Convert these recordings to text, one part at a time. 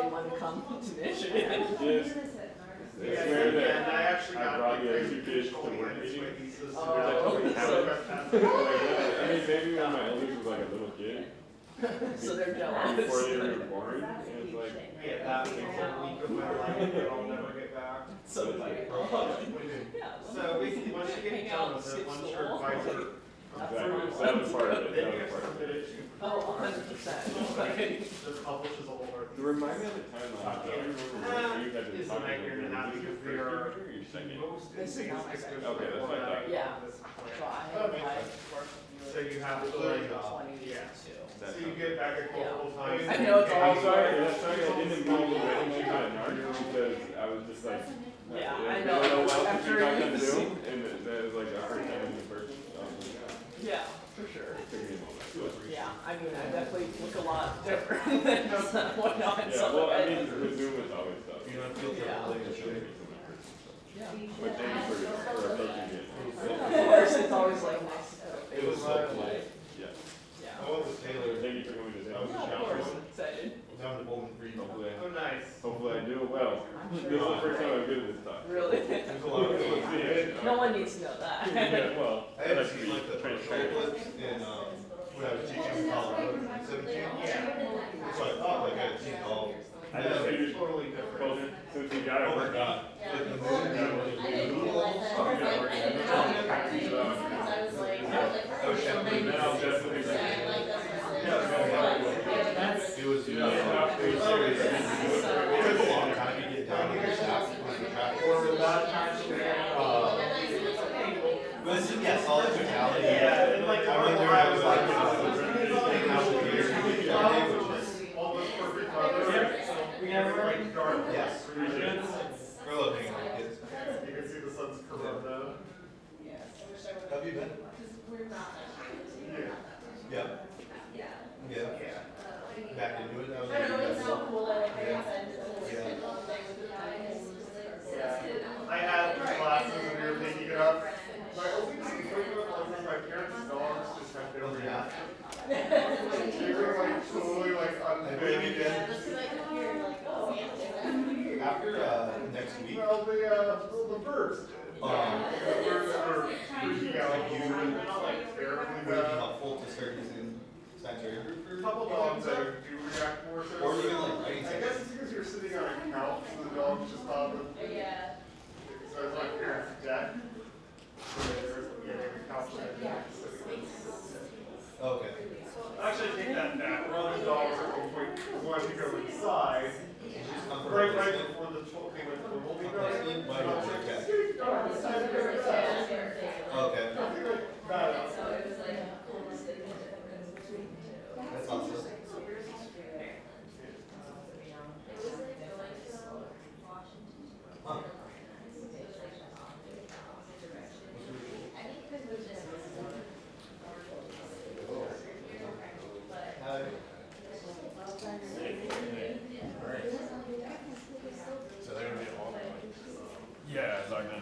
they want to come to Michigan. Yes. I swear that I brought you two kids to work meeting. I mean, maybe when my eldest was like a little kid. So they're jealous. Before they were born, and it's like, yeah, that makes a week of my life that I'll never get back. So like, yeah. So basically, once you get done with it, once you're advisor, exactly. That was part of it. then That you was have part of submit it. it to. Oh, 100%. Just publishes a whole article. Remind me of the timeline. I don't remember when you guys were It's a talking nightmare and a half because they are your second. most This is not my instances second. Okay, that's what I thought. Yeah. This So plan. I So you have to like, yeah. So you get back a couple times. I know it's all- I'm sorry, I didn't know the wedding like that in art because I was just like, Yeah, I I know. know. Well, After you talked you on see- Zoom, and that was like our first time in person. So I was like, Yeah, for sure. it took me a moment. Yeah, I mean, I definitely look a lot different than what not in Yeah, some well, I way. mean, with Zoom is always tough. You don't feel Yeah. But thank you for approaching it. Of course, it's always like nice to put a It was face so on it. cool. Yeah. Yeah. I went with Taylor Thank you for coming to Yeah, of town. course, excited. down to Bowman Green. Hopefully, Oh, nice. hopefully I do it well. This is the first time I'm good at this talk. Really? There's a lot of We'll see it. No one needs to know that. Yeah, well, I haven't like to seen be like the transparent. clips in when I was teaching in Colorado in 2017. Yeah. So I thought like I had seen all. I just figured, Totally different. well, since we got it Oh my worked god. out. Like the moon and the noodle stuff. I was champagne. Then I'll definitely It was Yeah. it was serious. It took a long time to get down here. Staff was the traffic. Yes, all the totality. Yeah, and like, I went there, I was like, hanging out with beer, which is all this perfect weather. We have like dark. yes. Regions. We're looking at kids. You can see the sun's corona. Have you been? Yeah. Yeah. Yeah. Back into it. That was I had classes and we were taking it up. My only complaint was my parents' dogs just had no reaction. They were like totally like I believe you unfazed. can. After next week. Well, the birds did. The birds were freaking out. They're not like terribly Would it be bad. helpful to start using sanitary group A couple dogs that do react more so. or even like writing I guess it's because you're sitting on a couch and the dogs just pop in. So it's my parents' deck. So there's a couch on their deck. Okay. Actually, I take that back. One of the dogs at one point wanted to go inside. Right before the they went to the holding dog. And I was like, "Scoot, dog, it's time to go to bed." Okay. Nothing like that. That's awesome. Huh. Hi. So they're gonna be all. Yeah, it's like that.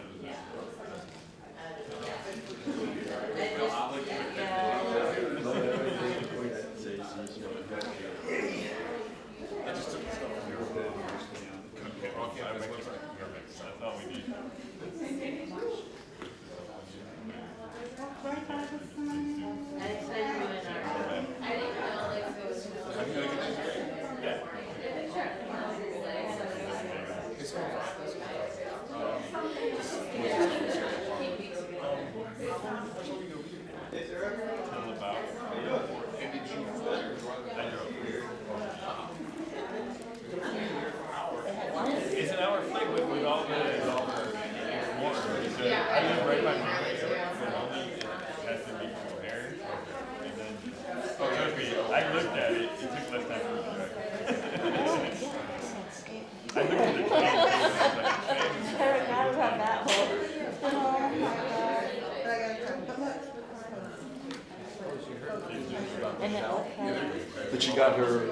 I just took the stuff from your bed. Okay, I thought we need. Hey, Sarah. Tell them about. How you doing? It's an hour flight with all the water. I live right by my house, so it has to be prepared. And then, oh, trust me, I looked at it. It took less time for me to drive. I looked at the train. I forgot about that whole. And it looked like. But she got her,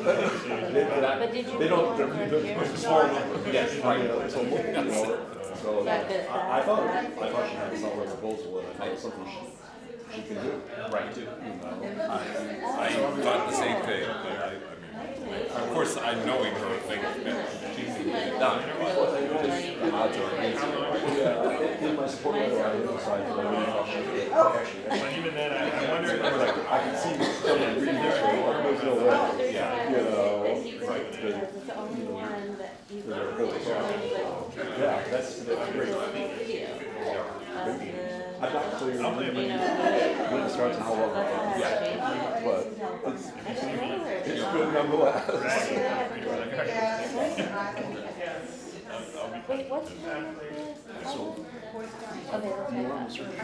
But did you? they don't, Here? it's a small number. Yes, right, so, you know, so, That bit, I thought she had some proposal, and I thought something she, she can do. Right. You I thought the same thing, but I mean, of course, I knowing her think that she's done. The odds are against her. Yeah, in my support letter, I emphasized that I really thought she did. But even then, I wonder if there's like, I can see someone reading this and like, there's no way. Yeah. You know, It's the only one that you yeah, that's great. I'm not clear when it starts and how long it ends. Yeah. But it's good nonetheless. Wait, what's the name of this? Okay, let's You want to search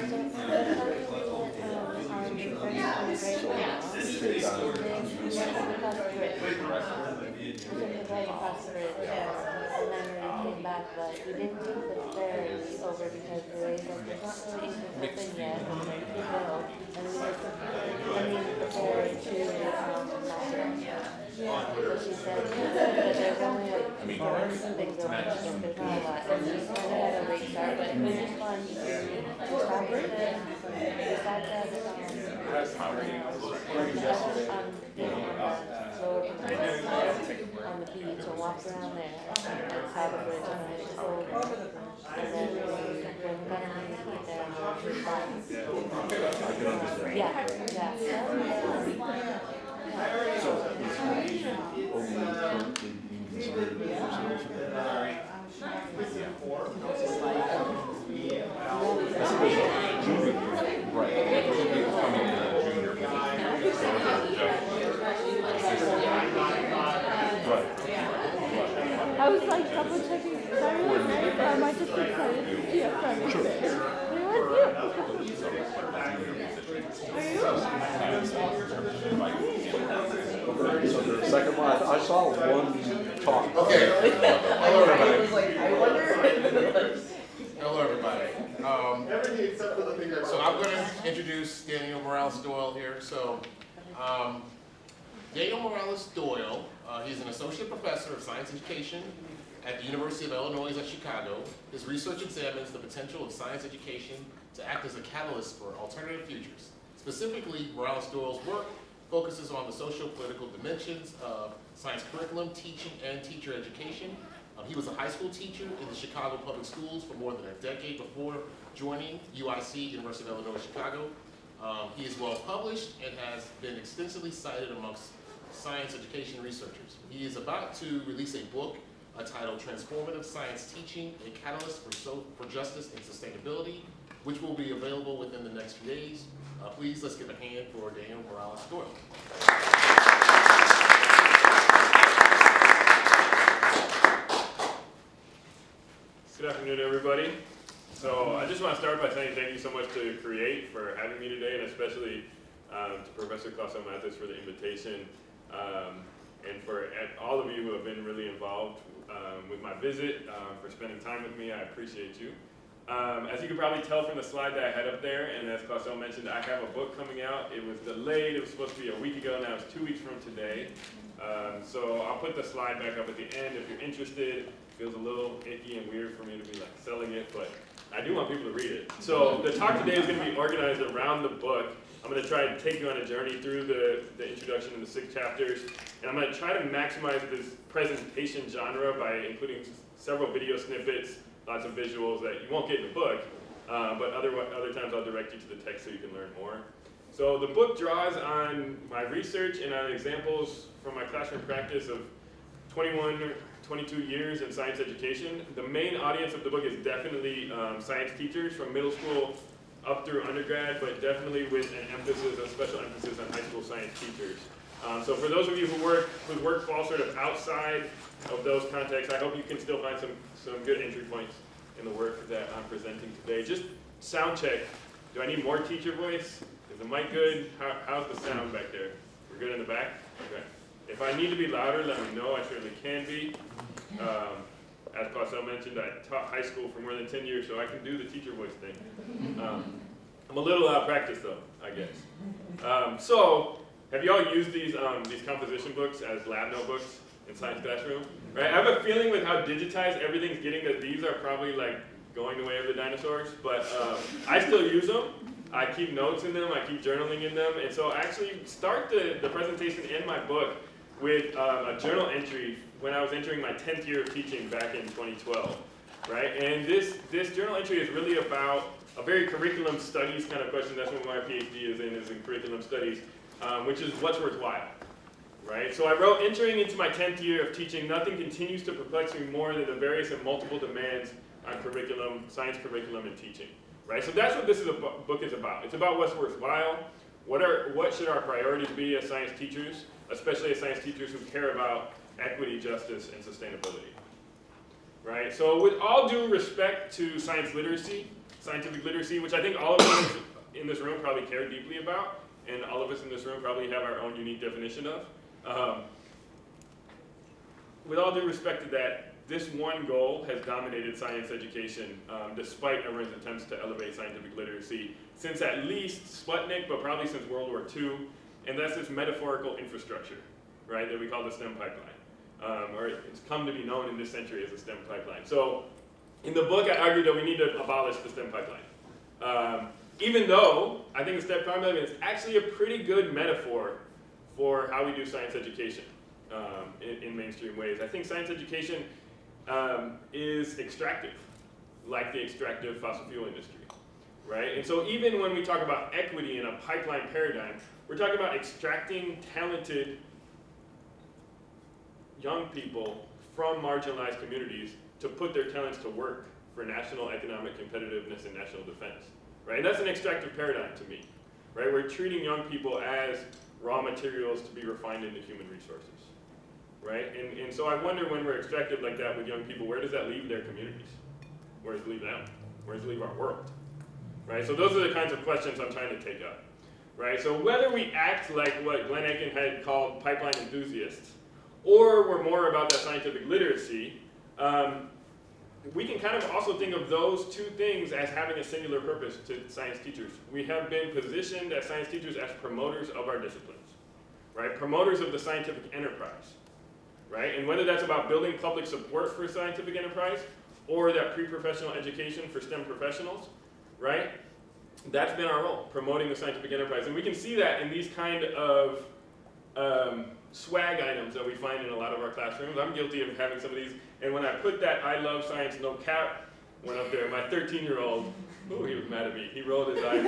came back, but we didn't take the ferry over because the waves like it's not really open yet, and then we go, and we took the ferry to so she said that there's only like some big buildings, there's not a lot, and we kind of had a late start, but it was just fun. We stopped at the on the beach and walked around there and saw the bridge and it was over. And then we went there and walked back. Yeah, yeah. I was like double checking because I really married, but I might just be excited to see a friend. Sure. So the second one, I saw one talk. Okay. Hello, everybody. I wonder. Hello, everybody. Everything except for the thing that. So I'm going to introduce Daniel Morales Doyle here. So, Daniel Morales Doyle, he's an associate professor of science education at the University of Illinois at Chicago. His research examines the potential of science education to act as a catalyst for alternative futures. Specifically, Morales Doyle's work focuses on the socio-political dimensions of science curriculum, teaching, and teacher education. He was a high school teacher in the Chicago public schools for more than a decade before joining UIC, University of Illinois, Chicago. He is well published and has been extensively cited amongst science education researchers. He is about to release a book titled Transformative Science Teaching, a Catalyst for Justice and Sustainability, which will be available within the next few days. Please, let's give a hand for Daniel Morales Doyle. good afternoon, everybody. So I just want to start by saying thank you so much to Create for having me today, and especially to Professor Clausen-Mathis for the invitation, and for all of you who have been really involved with my visit, for spending time with me. I appreciate you. As you can probably tell from the slide that I had up there, and as Clausen mentioned, I have a book coming out. It was delayed. It was supposed to be a week ago. Now it's 2 weeks from today. So I'll put the slide back up at the end if you're interested. It feels a little icky and weird for me to be like selling it, but I do want people to read it. So the talk today is going to be organized around the book. I'm going to try to take you on a journey through the introduction and the 6 chapters, and I'm going to try to maximize this presentation genre by including several video snippets, lots of visuals that you won't get in the book, but other times I'll direct you to the text so you can learn more. So the book draws on my research and on examples from my classroom practice of 21 or 22 years in science education. The main audience of the book is definitely science teachers from middle school up through undergrad, but definitely with an emphasis, a special emphasis on high school science teachers. So for those of you whose work falls sort of outside of those contexts, I hope you can still find some good entry points in the work that I'm presenting today. Just sound check. Do I need more teacher voice? Is the mic good? How's the sound back there? We're good in the back? Okay. If I need to be louder, let me know. I certainly can be. As Clausen mentioned, I taught high school for more than 10 years, so I can do the teacher voice thing. I'm a little out of practice, though, I guess. So, have you all used these composition books as lab notebooks in science classroom? Right? I have a feeling with how digitized everything's getting that these are probably like going the way of the dinosaurs, but I still use them. I keep notes in them, I keep journaling in them, and so I actually start the presentation in my book with a journal entry when I was entering my 10th year of teaching back in 2012, right? And this journal entry is really about a very curriculum studies kind of question. That's what my PhD is in curriculum studies, which is what's worthwhile, right? So I wrote, entering into my 10th year of teaching, nothing continues to perplex me more than the various and multiple demands on curriculum, science curriculum, and teaching, right? So that's what this book is about. It's about what's worthwhile. What should our priorities be as science teachers, especially as science teachers who care about equity, justice, and sustainability, right? So with all due respect to science literacy, scientific literacy, which I think all of us in this room probably care deeply about, and all of us in this room probably have our own unique definition of. With all due respect to that, this one goal has dominated science education, despite everyone's attempts to elevate scientific literacy since at least Sputnik, but probably since World War II, and that's this metaphorical infrastructure, right, that we call the STEM pipeline, or it's come to be known in this century as the STEM pipeline. So in the book, I argued that we need to abolish the STEM pipeline. Even though I think the STEM pipeline is actually a pretty good metaphor for how we do science education in mainstream ways. I think science education is extractive, like the extractive fossil fuel industry, right? And so even when we talk about equity in a pipeline paradigm, we're talking about extracting talented young people from marginalized communities to put their talents to work for national economic competitiveness and national defense, right? And that's an extractive paradigm to me, right? We're treating young people as raw materials to be refined into human resources, right? And so I wonder, when we're extractive like that with young people, where does that leave their communities? Where does it leave them? Where does it leave our world, right? So those are the kinds of questions I'm trying to take up, right? So whether we act like what Glenn Aiken had called pipeline enthusiasts, or we're more about that scientific literacy, we can kind of also think of those two things as having a singular purpose to science teachers. We have been positioned as science teachers as promoters of our disciplines, right? Promoters of the scientific enterprise, right? And whether that's about building public support for scientific enterprise or that pre-professional education for STEM professionals, right? That's been our role, promoting the scientific enterprise. And we can see that in these kind of swag items that we find in a lot of our classrooms. I'm guilty of having some of these. And when I put that "I love science" no cap went up there, my 13-year-old, oh, he was mad at me. He rolled his eyes.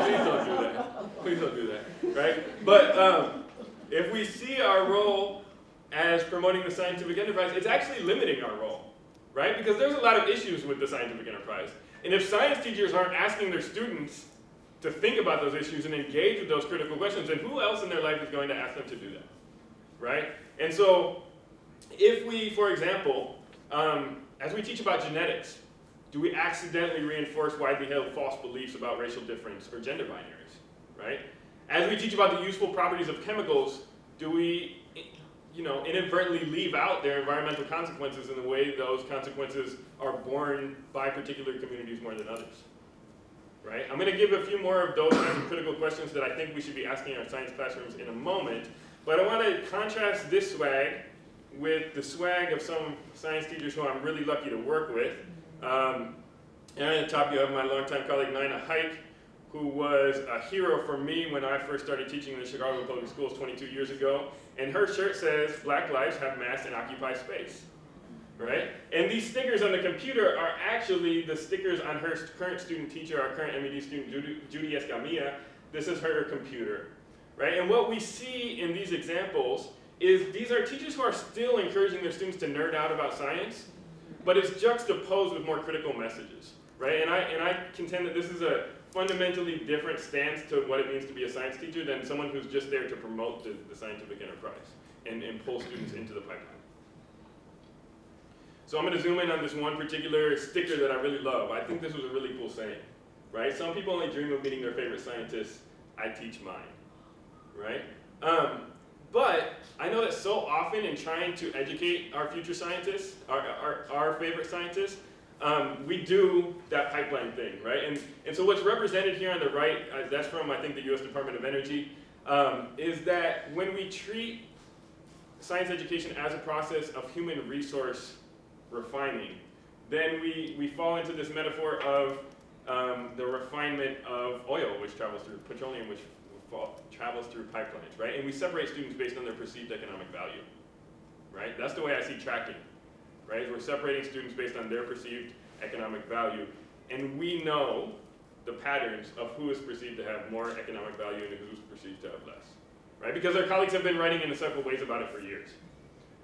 Please don't do that. Please don't do that, right? But if we see our role as promoting the scientific enterprise, it's actually limiting our role, right? Because there's a lot of issues with the scientific enterprise. And if science teachers aren't asking their students to think about those issues and engage with those critical questions, then who else in their life is going to ask them to do that, right? And so if we, for example, as we teach about genetics, do we accidentally reinforce widely held false beliefs about racial difference or gender binaries, right? As we teach about the useful properties of chemicals, do we inadvertently leave out their environmental consequences in the way those consequences are borne by particular communities more than others? Right? I'm going to give a few more of those kinds of critical questions that I think we should be asking our science classrooms in a moment, but I want to contrast this swag with the swag of some science teachers who I'm really lucky to work with. And at the top you have my longtime colleague Nina Hike, who was a hero for me when I first started teaching in the Chicago Public Schools 22 years ago, and her shirt says, "Black lives have mass and occupy space." Right? And these stickers on the computer are actually the stickers on her current student teacher, our current MED student, Judy Escamilla. This is her computer, right? And what we see in these examples is these are teachers who are still encouraging their students to nerd out about science, but it's juxtaposed with more critical messages, right? And I contend that this is a fundamentally different stance to what it means to be a science teacher than someone who's just there to promote the scientific enterprise and pull students into the pipeline. So I'm going to zoom in on this one particular sticker that I really love. I think this was a really cool saying, right? Some people only dream of meeting their favorite scientists. I teach mine, right? But I know that so often in trying to educate our future scientists, our favorite scientists, we do that pipeline thing, right? And so what's represented here on the right, that's from, I think, the US Department of Energy, is that when we treat science education as a process of human resource refining, then we fall into this metaphor of the refinement of oil, which travels through petroleum, which travels through pipelines, right? And we separate students based on their perceived economic value, right? That's the way I see tracking, right? We're separating students based on their perceived economic value, and we know the patterns of who is perceived to have more economic value and who's perceived to have less, right? Because our colleagues have been writing in several ways about it for years,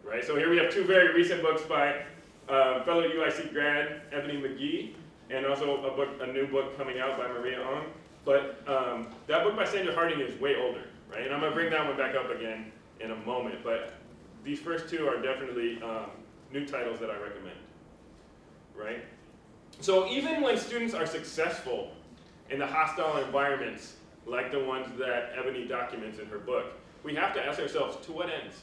right? So here we have two very recent books by fellow UIC grad Ebony McGee, and also a new book coming out by Maria Ong. But that book by Sandra Harding is way older, right? And I'm gonna bring that one back up again in a moment, but these first two are definitely new titles that I recommend, right? So even when students are successful in the hostile environments, like the ones that Ebony documents in her book, we have to ask ourselves, to what ends?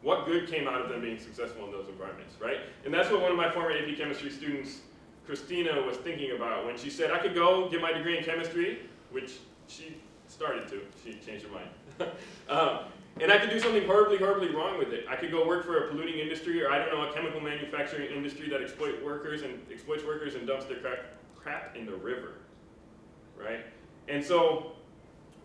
What good came out of them being successful in those environments, right? And that's what one of my former AP chemistry students, Christina, was thinking about when she said, I could go get my degree in chemistry, which she started to, she changed her mind. And I could do something horribly, horribly wrong with it. I could go work for a polluting industry, or I don't know, a chemical manufacturing industry that exploits workers and dumps their crap in the river, right? And so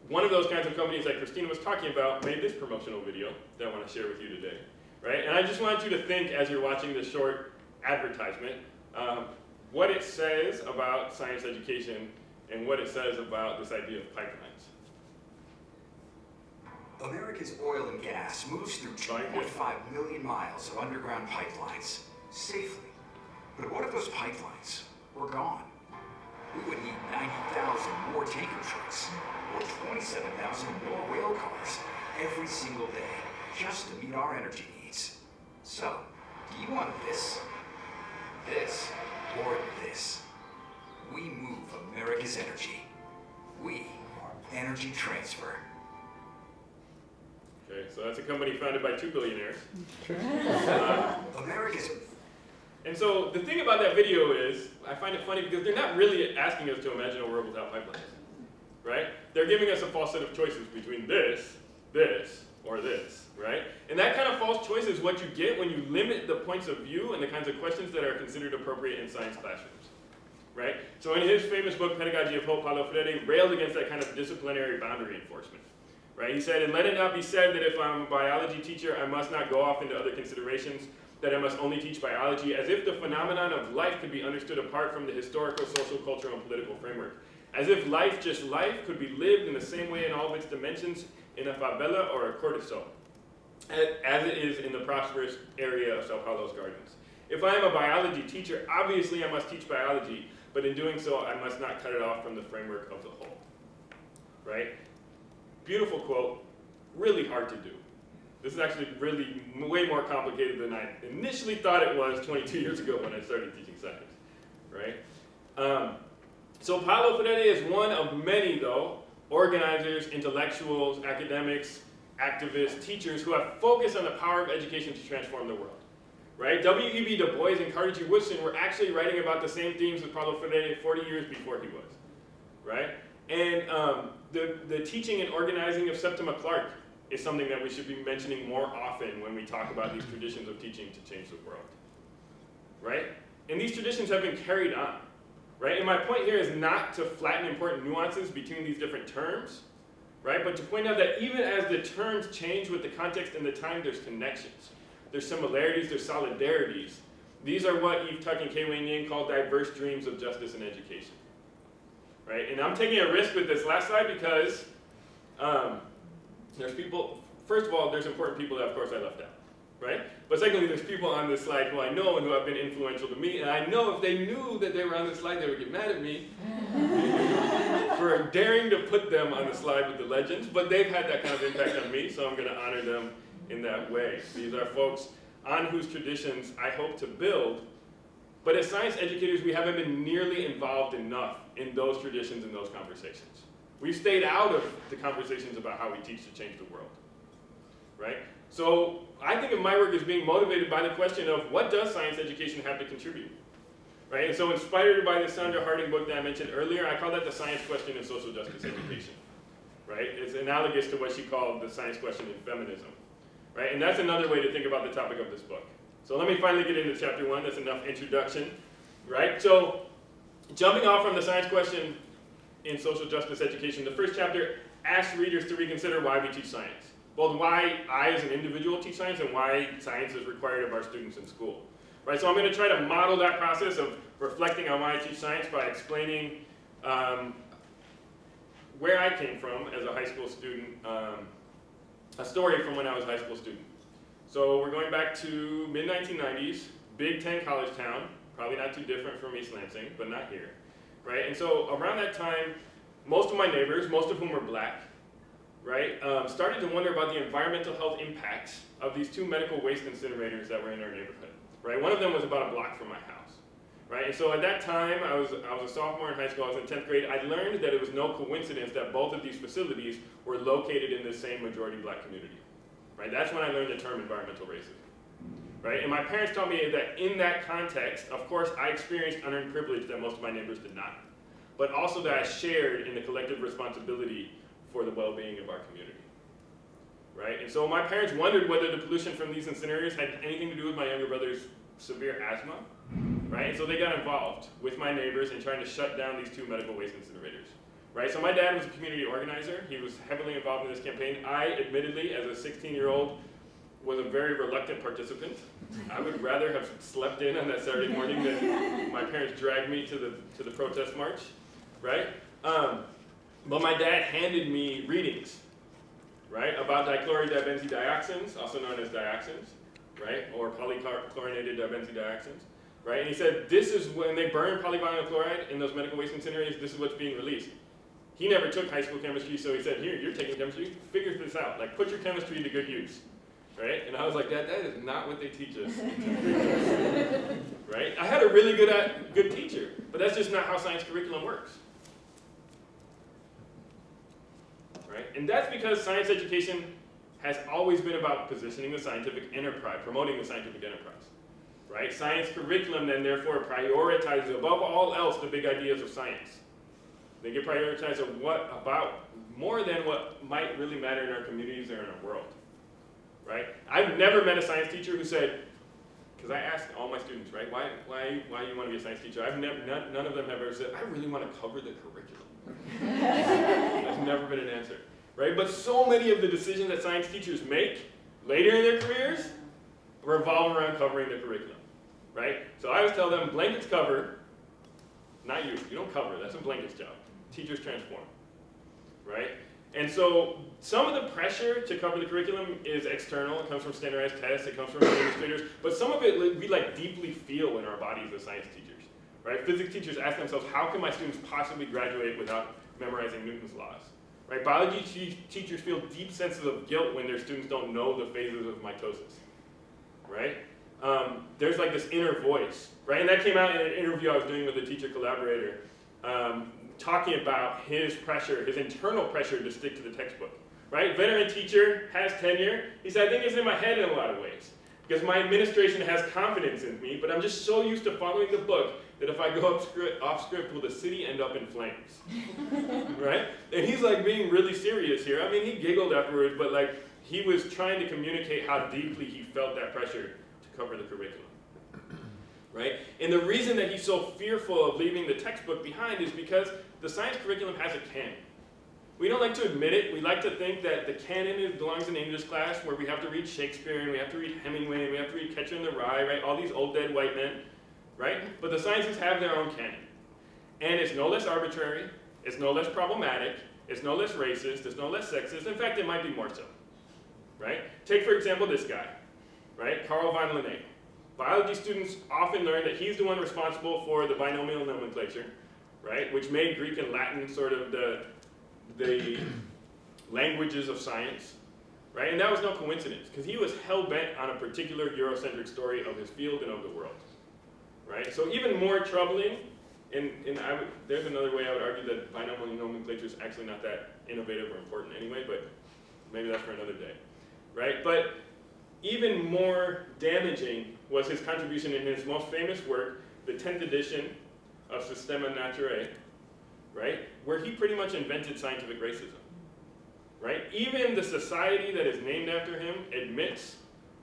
one of those kinds of companies that Christina was talking about made this promotional video that I want to share with you today, right? And I just want you to think as you're watching this short advertisement, what it says about science education and what it says about this idea of pipelines. America's oil and gas moves through 2.5 million miles of underground pipelines safely. But what if those pipelines were gone? We would need 90,000 more tanker trucks or 27,000 more rail cars every single day just to meet our energy needs. So, do you want this, or this? We move America's energy. We are Energy Transfer. Okay, so that's a company founded by 2 billionaires. America's... And so the thing about that video is, I find it funny because they're not really asking us to imagine a world without pipelines, right? They're giving us a false set of choices between this, or this, right? And that kind of false choice is what you get when you limit the points of view and the kinds of questions that are considered appropriate in science classrooms, right? So in his famous book, Pedagogy of Hope, Paulo Freire railed against that kind of disciplinary boundary enforcement. Right? He said, and let it not be said that if I'm a biology teacher, I must not go off into other considerations, that I must only teach biology, as if the phenomenon of life could be understood apart from the historical, social, cultural, and political framework. As if life, just life, could be lived in the same way in all of its dimensions in a favela or a cortiço, as it is in the prosperous area of Sao Paulo's gardens. If I am a biology teacher, obviously I must teach biology, but in doing so, I must not cut it off from the framework of the whole. Right? Beautiful quote, really hard to do. This is actually really way more complicated than I initially thought it was 22 years ago when I started teaching science, right? So Paulo Freire is one of many, though, organizers, intellectuals, academics, activists, teachers who have focused on the power of education to transform the world, right? W.E.B. Du Bois and Carter G. Woodson were actually writing about the same themes as Paulo Freire 40 years before he was, right? And the teaching and organizing of Septima Clark is something that we should be mentioning more often when we talk about these traditions of teaching to change the world, right? And these traditions have been carried on, right? And my point here is not to flatten important nuances between these different terms, right? But to point out that even as the terms change with the context and the time, there's connections. There's similarities, there's solidarities. These are what Eve Tuck and Kei Wen Yin call diverse dreams of justice and education. Right? And I'm taking a risk with this last slide because there's people, first of all, there's important people that of course I left out, right? But secondly, there's people on this slide who I know and who have been influential to me, and I know if they knew that they were on this slide, they would get mad at me for daring to put them on the slide with the legends, but they've had that kind of impact on me, so I'm gonna honor them in that way. These are folks on whose traditions I hope to build. But as science educators, we haven't been nearly involved enough in those traditions and those conversations. We've stayed out of the conversations about how we teach to change the world, right? So I think of my work as being motivated by the question of what does science education have to contribute, right? And so inspired by the Sandra Harding book that I mentioned earlier, I call that the science question in social justice education, right? It's analogous to what she called the science question in feminism, right? And that's another way to think about the topic of this book. So let me finally get into chapter 1. That's enough introduction, right? So jumping off from the science question in social justice education, the first chapter asks readers to reconsider why we teach science. Both why I as an individual teach science and why science is required of our students in school. Right, so I'm going to try to model that process of reflecting on why I teach science by explaining where I came from as a high school student, a story from when I was a high school student. So we're going back to mid-1990s, Big Ten college town, probably not too different from East Lansing, but not here, right? And so around that time, most of my neighbors, most of whom were black, right, started to wonder about the environmental health impacts of these two medical waste incinerators that were in our neighborhood, right? One of them was about a block from my house, right? And so at that time, I was a sophomore in high school, I was in 10th grade, I learned that it was no coincidence that both of these facilities were located in the same majority black community, right? That's when I learned the term environmental racism, right? And my parents taught me that in that context, of course, I experienced unearned privilege that most of my neighbors did not, but also that I shared in the collective responsibility for the well-being of our community, right? And so my parents wondered whether the pollution from these incinerators had anything to do with my younger brother's severe asthma, right? And so they got involved with my neighbors in trying to shut down these two medical waste incinerators, right? So my dad was a community organizer. He was heavily involved in this campaign. I, admittedly, as a 16-year-old, was a very reluctant participant. I would rather have slept in on that Saturday morning than my parents dragged me to the protest march, right? But my dad handed me readings, right, about dichlorodibenzoedioxins, also known as dioxins, right, or polychlorinated dibenzodioxins, right? And he said, this is when they burn polyvinyl chloride in those medical waste incinerators, this is what's being released. He never took high school chemistry, so he said, here, you're taking chemistry, figure this out, like put your chemistry to good use, right? And I was like, Dad, that is not what they teach us. Right? I had a really good teacher, but that's just not how science curriculum works. Right? And that's because science education has always been about positioning the scientific enterprise, promoting the scientific enterprise. Right? Science curriculum then therefore prioritizes above all else the big ideas of science. They get prioritized of what about more than what might really matter in our communities or in our world. Right? I've never met a science teacher who said, because I asked all my students, right, why you want to be a science teacher? None of them have ever said, I really want to cover the curriculum. That's never been an answer, right? But so many of the decisions that science teachers make later in their careers revolve around covering the curriculum, right? So I always tell them, blankets cover, not you. You don't cover. That's a blanket's job. Teachers transform, right? And so some of the pressure to cover the curriculum is external. It comes from standardized tests. It comes from administrators. But some of it we like deeply feel in our bodies as science teachers. Right? Physics teachers ask themselves, how can my students possibly graduate without memorizing Newton's laws? Right? Biology teachers feel deep senses of guilt when their students don't know the phases of mitosis. Right? There's like this inner voice. Right? And that came out in an interview I was doing with a teacher collaborator, talking about his pressure, his internal pressure to stick to the textbook. Right? Veteran teacher, has tenure. He said, I think it's in my head in a lot of ways. Because my administration has confidence in me, but I'm just so used to following the book that if I go off script, will the city end up in flames? Right? And he's like being really serious here. I mean, he giggled afterwards, but like he was trying to communicate how deeply he felt that pressure to cover the curriculum. Right? And the reason that he's so fearful of leaving the textbook behind is because the science curriculum has a canon. We don't like to admit it. We like to think that the canon belongs in English class where we have to read Shakespeare and we have to read Hemingway and we have to read Catcher in the Rye, right? All these old dead white men, right? But the sciences have their own canon. And it's no less arbitrary, it's no less problematic, it's no less racist, it's no less sexist. In fact, it might be more so, right? Take, for example, this guy, right? Carl von Linné. Biology students often learn that he's the one responsible for the binomial nomenclature, right? Which made Greek and Latin sort of the languages of science, right? And that was no coincidence, because he was hell-bent on a particular Eurocentric story of his field and of the world, right? So even more troubling, and there's another way I would argue that binomial nomenclature is actually not that innovative or important anyway, but maybe that's for another day, right? But even more damaging was his contribution in his most famous work, the 10th edition of Systema Naturae, right? Where he pretty much invented scientific racism, right? Even the society that is named after him admits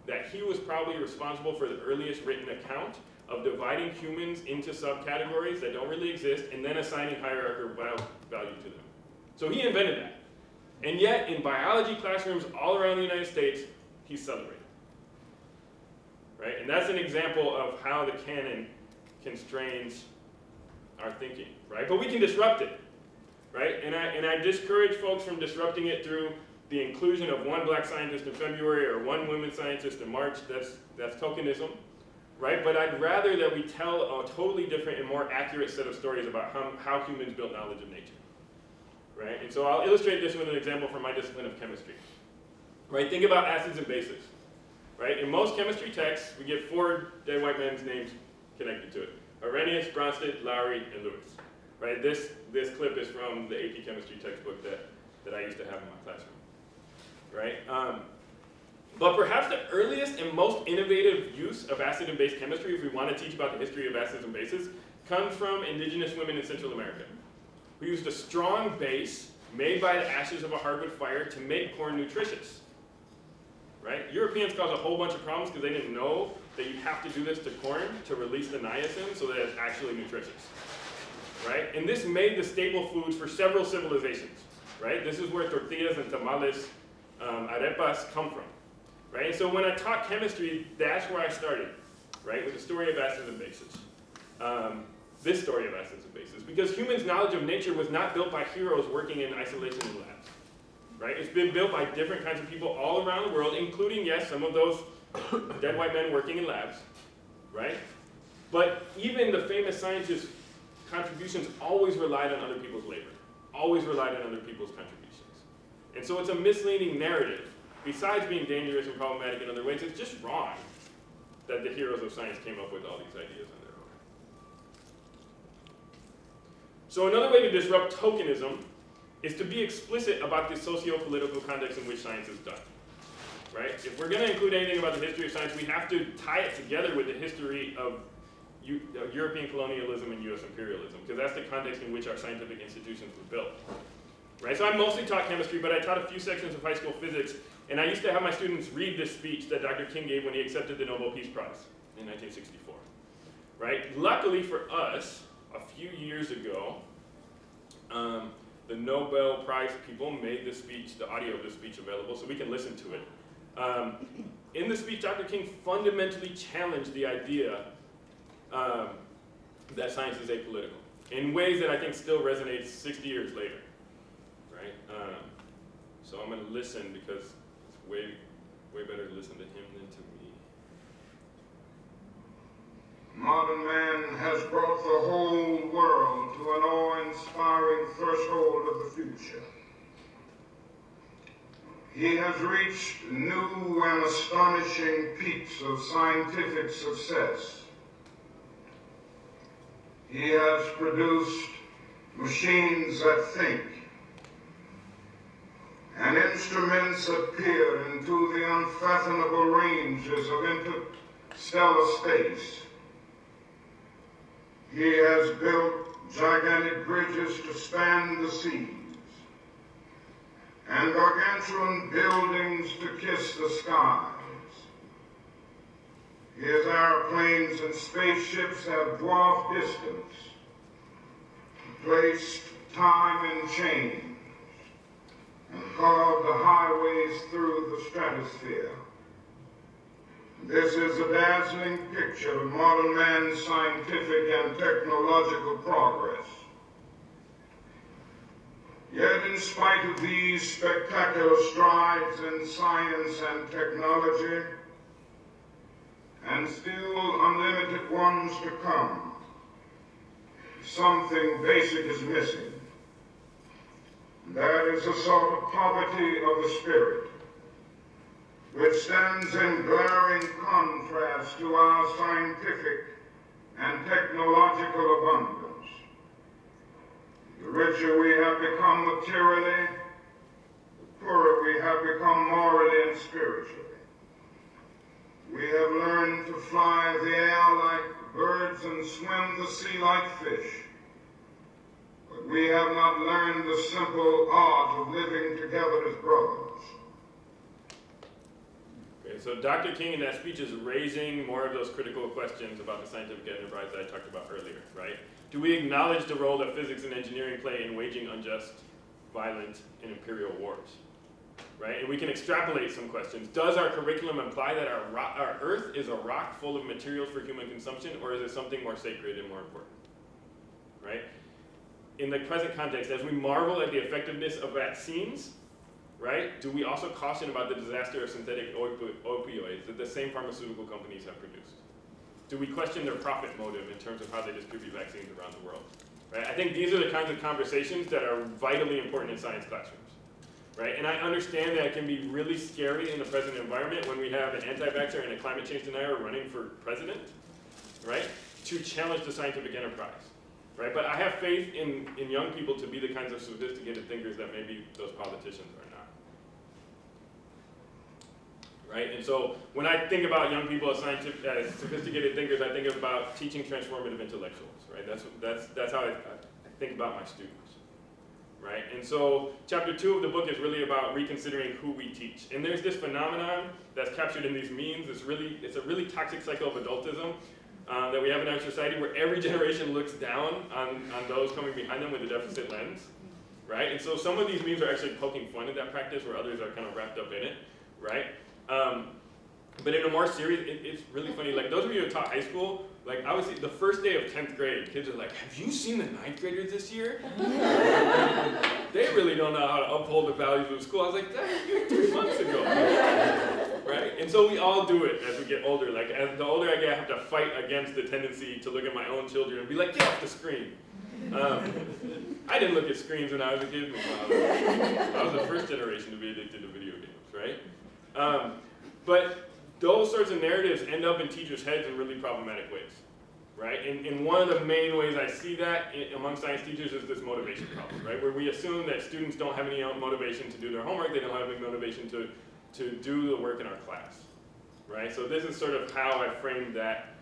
that he was probably responsible for the earliest written account of dividing humans into subcategories that don't really exist and then assigning hierarchical value to them. So he invented that. And yet, in biology classrooms all around the United States, he's celebrated. Right? And that's an example of how the canon constrains our thinking, right? But we can disrupt it, right? And I discourage folks from disrupting it through the inclusion of one black scientist in February or one women scientist in March. That's tokenism, right? But I'd rather that we tell a totally different and more accurate set of stories about how humans built knowledge of nature, right? And so I'll illustrate this with an example from my discipline of chemistry, right? Think about acids and bases, right? In most chemistry texts, we get 4 dead white men's names connected to it: Arrhenius, Bronsted, Lowry, and Lewis, right? This clip is from the AP chemistry textbook that I used to have in my classroom, right? But perhaps the earliest and most innovative use of acid and base chemistry, if we want to teach about the history of acids and bases, comes from indigenous women in Central America, who used a strong base made by the ashes of a hardwood fire to make corn nutritious, right? Europeans caused a whole bunch of problems because they didn't know that you have to do this to corn to release the niacin so that it's actually nutritious, right? And this made the staple foods for several civilizations, right? This is where tortillas and tamales, arepas come from, right? And so when I taught chemistry, that's where I started, right? With the story of acids and bases. This story of acids and bases, because humans' knowledge of nature was not built by heroes working in isolation in labs, right? It's been built by different kinds of people all around the world, including, yes, some of those dead white men working in labs, right? But even the famous scientists' contributions always relied on other people's labor, always relied on other people's contributions. And so it's a misleading narrative. Besides being dangerous and problematic in other ways, it's just wrong that the heroes of science came up with all these ideas on their own. So another way to disrupt tokenism is to be explicit about the socio-political context in which science is done, right? If we're going to include anything about the history of science, we have to tie it together with the history of European colonialism and US imperialism, because that's the context in which our scientific institutions were built, right? So I mostly taught chemistry, but I taught a few sections of high school physics, and I used to have my students read this speech that Dr. King gave when he accepted the Nobel Peace Prize in 1964, right? Luckily for us, a few years ago, the Nobel Prize people made the speech, the audio of the speech available, so we can listen to it. In the speech, Dr. King fundamentally challenged the idea that science is apolitical in ways that I think still resonates 60 years later, right? So I'm going to listen because it's way better to listen to him than to me. Modern man has brought the whole world to an awe-inspiring threshold of the future. He has reached new and astonishing peaks of scientific success. He has produced machines that think, and instruments that peer into the unfathomable ranges of interstellar space. He has built gigantic bridges to span the seas, and gargantuan buildings to kiss the skies. His airplanes and spaceships have dwarfed distance, placed time in chains, and carved the highways through the stratosphere. This is a dazzling picture of modern man's scientific and technological progress. Yet in spite of these spectacular strides in science and technology, and still unlimited ones to come, something basic is missing. That is a sort of poverty of the spirit, which stands in glaring contrast to our scientific and technological abundance. The richer we have become materially, the poorer we have become morally and spiritually. We have learned to fly the air like birds and swim the sea like fish. But we have not learned the simple art of living together as brothers. Okay, And so Dr. King in that speech is raising more of those critical questions about the scientific enterprise that I talked about earlier, right? Do we acknowledge the role that physics and engineering play in waging unjust, violent, and imperial wars? Right? And we can extrapolate some questions. Does our curriculum imply that our Earth is a rock full of materials for human consumption, or is it something more sacred and more important? Right? In the present context, as we marvel at the effectiveness of vaccines, right, do we also caution about the disaster of synthetic opioids that the same pharmaceutical companies have produced? Do we question their profit motive in terms of how they distribute vaccines around the world? Right? I think these are the kinds of conversations that are vitally important in science classrooms. Right? And I understand that it can be really scary in the present environment when we have an anti-vaxxer and a climate change denier running for president, right, to challenge the scientific enterprise. Right? But I have faith in young people to be the kinds of sophisticated thinkers that maybe those politicians are not. Right? And so when I think about young people as sophisticated thinkers, I think about teaching transformative intellectuals. Right? That's how I think about my students. Right? And so chapter 2 of the book is really about reconsidering who we teach. And there's this phenomenon that's captured in these memes. It's a really toxic cycle of adultism that we have in our society where every generation looks down on those coming behind them with a deficit lens. Right? And so some of these memes are actually poking fun at that practice where others are kind of wrapped up in it. Right? But in a more serious, it's really funny. Like those of you who taught high school, like I was the first day of 10th grade, kids are like, have you seen the 9th graders this year? They really don't know how to uphold the values of school. I was like, that was 3 months ago. Right? And so we all do it as we get older. Like as the older I get, I have to fight against the tendency to look at my own children and be like, get off the screen. I didn't look at screens when I was a kid. I was the first generation to be addicted to video games, right? But those sorts of narratives end up in teachers' heads in really problematic ways, right? And one of the main ways I see that among science teachers is this motivation problem, right? Where we assume that students don't have any motivation to do their homework, they don't have any motivation to do the work in our class, right? So this is sort of how I framed that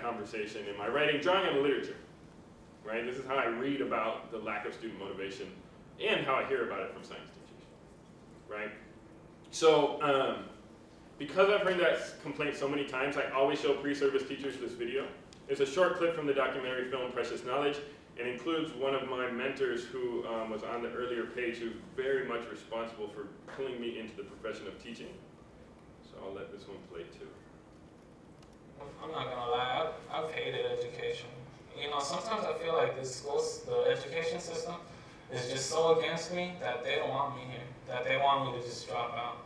conversation in my writing, drawing on the literature, right? This is how I read about the lack of student motivation and how I hear about it from science teachers, right? So, because I've heard that complaint so many times, I always show pre-service teachers this video. It's a short clip from the documentary film Precious Knowledge, and includes one of my mentors who was on the earlier page, who's very much responsible for pulling me into the profession of teaching. So I'll let this one play too. I'm not gonna lie, I've hated education. You know, sometimes I feel like the education system is just so against me that they don't want me here, that they want me to just drop out.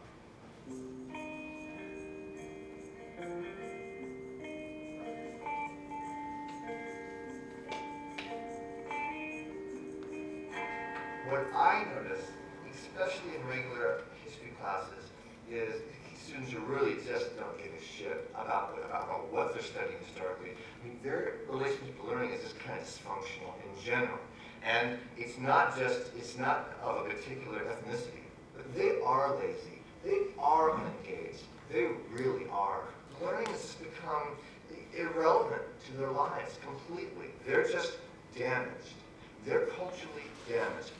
What I notice, especially in regular history classes, is students who really just don't give a shit about what they're studying historically. I mean, their relationship to learning is just kind of dysfunctional in general. And it's not of a particular ethnicity, but they are lazy. They are unengaged. They really are. Learning has just become irrelevant to their lives completely. They're just damaged. They're culturally damaged.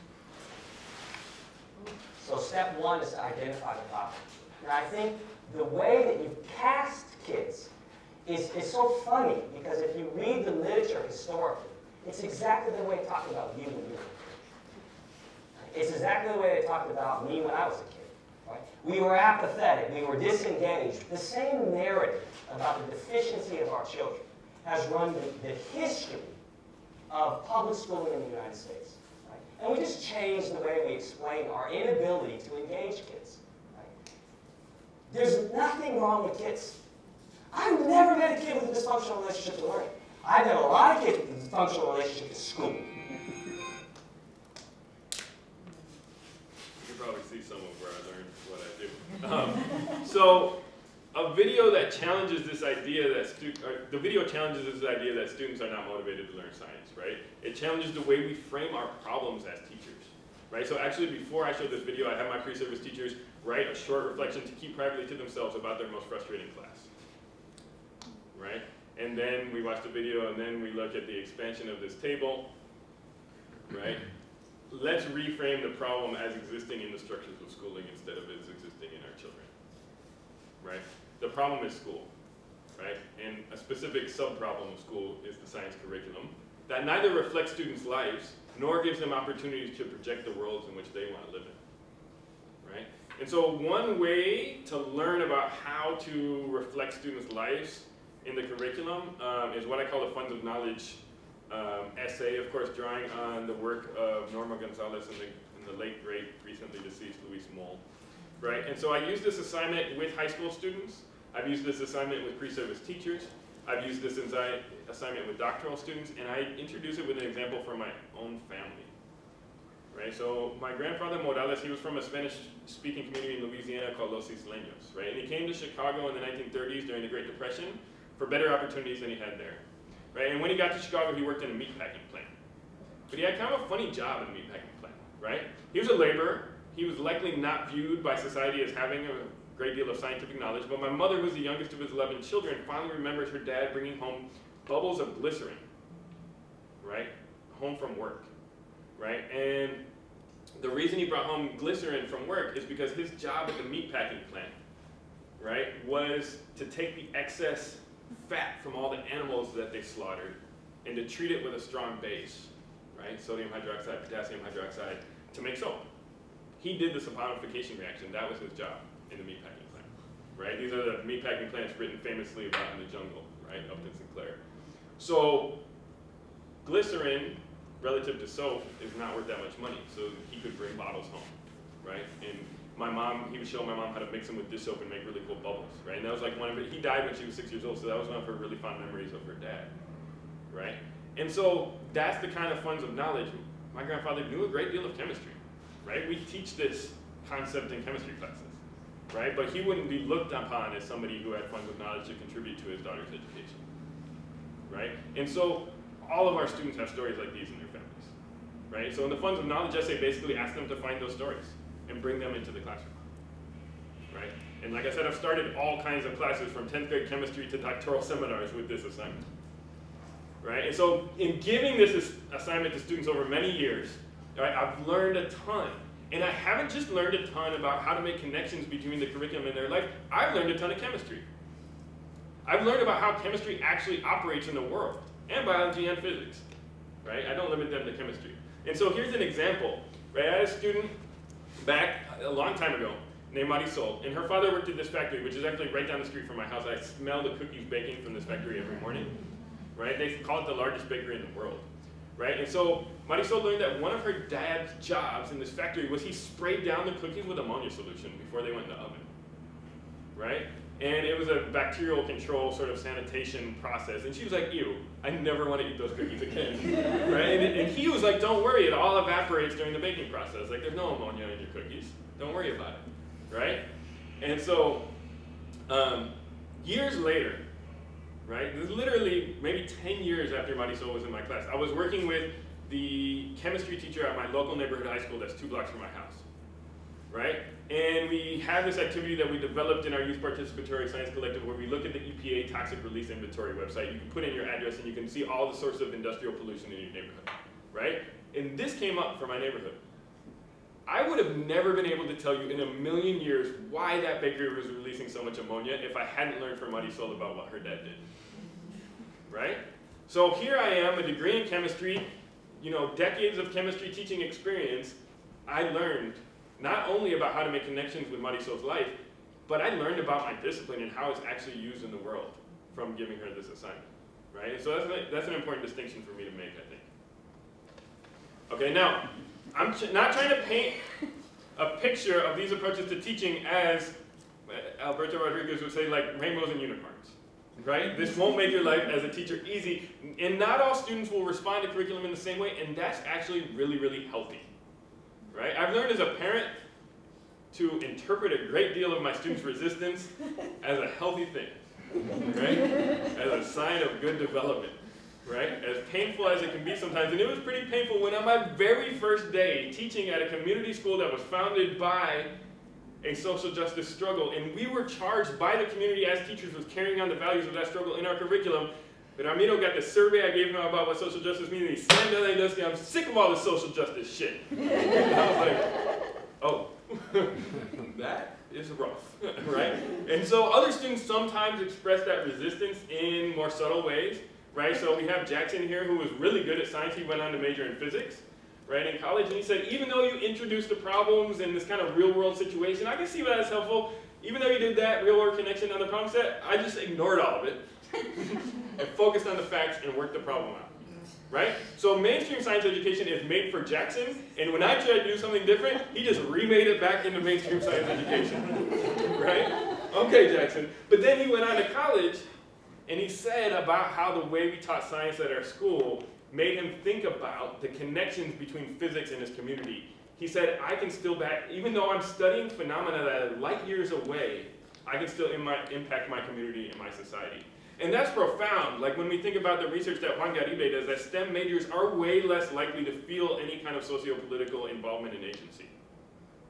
So step one is to identify the problem. And I think the way that you cast kids is so funny, because if you read the literature historically, it's exactly the way they talked about you when you were a kid. It's exactly the way they talked about me when I was a kid. Right? We were apathetic, we were disengaged. The same narrative about the deficiency of our children has run the history of public schooling in the United States. And we just changed the way we explain our inability to engage kids. Right? There's nothing wrong with kids. I've never met a kid with a dysfunctional relationship to learning. I've met a lot of kids with a dysfunctional relationship to school. You can probably see some of where I learned what I do. So a video that challenges this idea that students are not motivated to learn science, right? It challenges the way we frame our problems as teachers, right? So actually, before I showed this video, I had my pre-service teachers write a short reflection to keep privately to themselves about their most frustrating class, right? And then we watch the video, and then we look at the expansion of this table, right? Let's reframe the problem as existing in the structures of schooling instead of as existing in our children, right? The problem is school, right? And a specific sub-problem of school is the science curriculum that neither reflects students' lives nor gives them opportunities to project the worlds in which they want to live in, right? And so one way to learn about how to reflect students' lives in the curriculum is what I call the Funds of Knowledge essay, of course, drawing on the work of Norma Gonzalez and the late, great, recently deceased Luis Moll, right? And so I use this assignment with high school students. I've used this assignment with pre-service teachers. I've used this assignment with doctoral students, and I introduce it with an example from my own family, right? So my grandfather Morales, he was from a Spanish-speaking community in Louisiana called Los Isleños, right? And he came to Chicago in the 1930s during the Great Depression for better opportunities than he had there, right? And when he got to Chicago, he worked in a meatpacking plant. But he had kind of a funny job in a meatpacking plant, right? He was a laborer. He was likely not viewed by society as having a great deal of scientific knowledge, but my mother, who's the youngest of his 11 children, fondly remembers her dad bringing home bubbles of glycerin, right, home from work, right? And the reason he brought home glycerin from work is because his job at the meatpacking plant, right, was to take the excess fat from all the animals that they slaughtered and to treat it with a strong base, right, sodium hydroxide, potassium hydroxide, to make soap. He did the saponification reaction. That was his job in the meatpacking plant, right? These are the meatpacking plants written famously about in the jungle, right, Upton Sinclair. So glycerin, relative to soap, is not worth that much money, so he could bring bottles home, right? And my mom, he would show my mom how to mix them with dish soap and make really cool bubbles, right? And that was like one of it. He died when she was 6 years old, so that was one of her really fond memories of her dad, right? And so that's the kind of funds of knowledge. My grandfather knew a great deal of chemistry, right? We teach this concept in chemistry classes, right? But he wouldn't be looked upon as somebody who had funds of knowledge to contribute to his daughter's education, right? And so all of our students have stories like these in their families, right? So in the funds of knowledge essay, basically ask them to find those stories and bring them into the classroom, right? And like I said, I've started all kinds of classes from 10th grade chemistry to doctoral seminars with this assignment, right? And so in giving this assignment to students over many years, right, I've learned a ton. And I haven't just learned a ton about how to make connections between the curriculum and their life. I've learned a ton of chemistry. I've learned about how chemistry actually operates in the world, and biology and physics, right? I don't limit them to chemistry. And so here's an example, right? I had a student back a long time ago named Marisol, and her father worked at this factory, which is actually right down the street from my house. I smell the cookies baking from this factory every morning, right? They call it the largest bakery in the world, right? And so Marisol learned that one of her dad's jobs in this factory was he sprayed down the cookies with ammonia solution before they went in the oven, right? And it was a bacterial control sort of sanitation process. And she was like, ew, I never want to eat those cookies again, right? And he was like, don't worry, it all evaporates during the baking process. Like, there's no ammonia in your cookies. Don't worry about it, right? And so years later, right, this is literally maybe 10 years after Marisol was in my class, I was working with the chemistry teacher at my local neighborhood high school that's 2 blocks from my house, right? And we have this activity that we developed in our Youth Participatory Science Collective where we look at the EPA Toxic Release Inventory website. You can put in your address and you can see all the sources of industrial pollution in your neighborhood, right? And this came up for my neighborhood. I would have never been able to tell you in a million years why that bakery was releasing so much ammonia if I hadn't learned from Marisol about what her dad did, right? So here I am, a degree in chemistry, you know, decades of chemistry teaching experience. I learned not only about how to make connections with Marisol's life, but I learned about my discipline and how it's actually used in the world from giving her this assignment, right? So that's an important distinction for me to make, I think. Okay, now, I'm not trying to paint a picture of these approaches to teaching as Alberto Rodriguez would say, like rainbows and unicorns, right? This won't make your life as a teacher easy, and not all students will respond to curriculum in the same way, and that's actually really, really healthy, right? I've learned as a parent to interpret a great deal of my students' resistance as a healthy thing, right? As a sign of good development, right? As painful as it can be sometimes, and it was pretty painful when on my very first day teaching at a community school that was founded by a social justice struggle, and we were charged by the community as teachers with carrying on the values of that struggle in our curriculum. But Ramiro got the survey I gave him about what social justice means, and he slammed down that desk, and I'm sick of all this social justice shit. And I was like, oh, That is rough, right? And so other students sometimes express that resistance in more subtle ways, right? So we have Jackson here, who was really good at science. He went on to major in physics, right, in college. And he said, even though you introduced the problems in this kind of real world situation, I can see why that's helpful. Even though you did that real world connection on the problem set, I just ignored all of it and focused on the facts and worked the problem out. Right? So mainstream science education is made for Jackson, and when I tried to do something different, he just remade it back into mainstream science education. Right? Okay, Jackson. But then he went on to college, and he said about how the way we taught science at our school made him think about the connections between physics and his community. He said, I can still even though I'm studying phenomena that are light years away, I can still impact my community and my society. And that's profound. Like when we think about the research that Juan Garibay does, that STEM majors are way less likely to feel any kind of socio-political involvement in agency,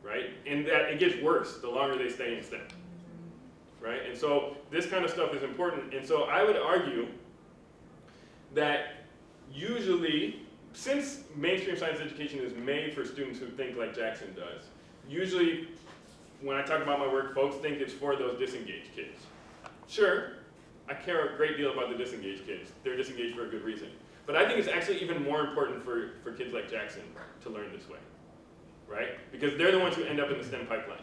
right? And that it gets worse the longer they stay in STEM, right? And so this kind of stuff is important. And so I would argue that usually, since mainstream science education is made for students who think like Jackson does, usually when I talk about my work, folks think it's for those disengaged kids. Sure, I care a great deal about the disengaged kids. They're disengaged for a good reason. But I think it's actually even more important for kids like Jackson to learn this way, right? Because they're the ones who end up in the STEM pipeline,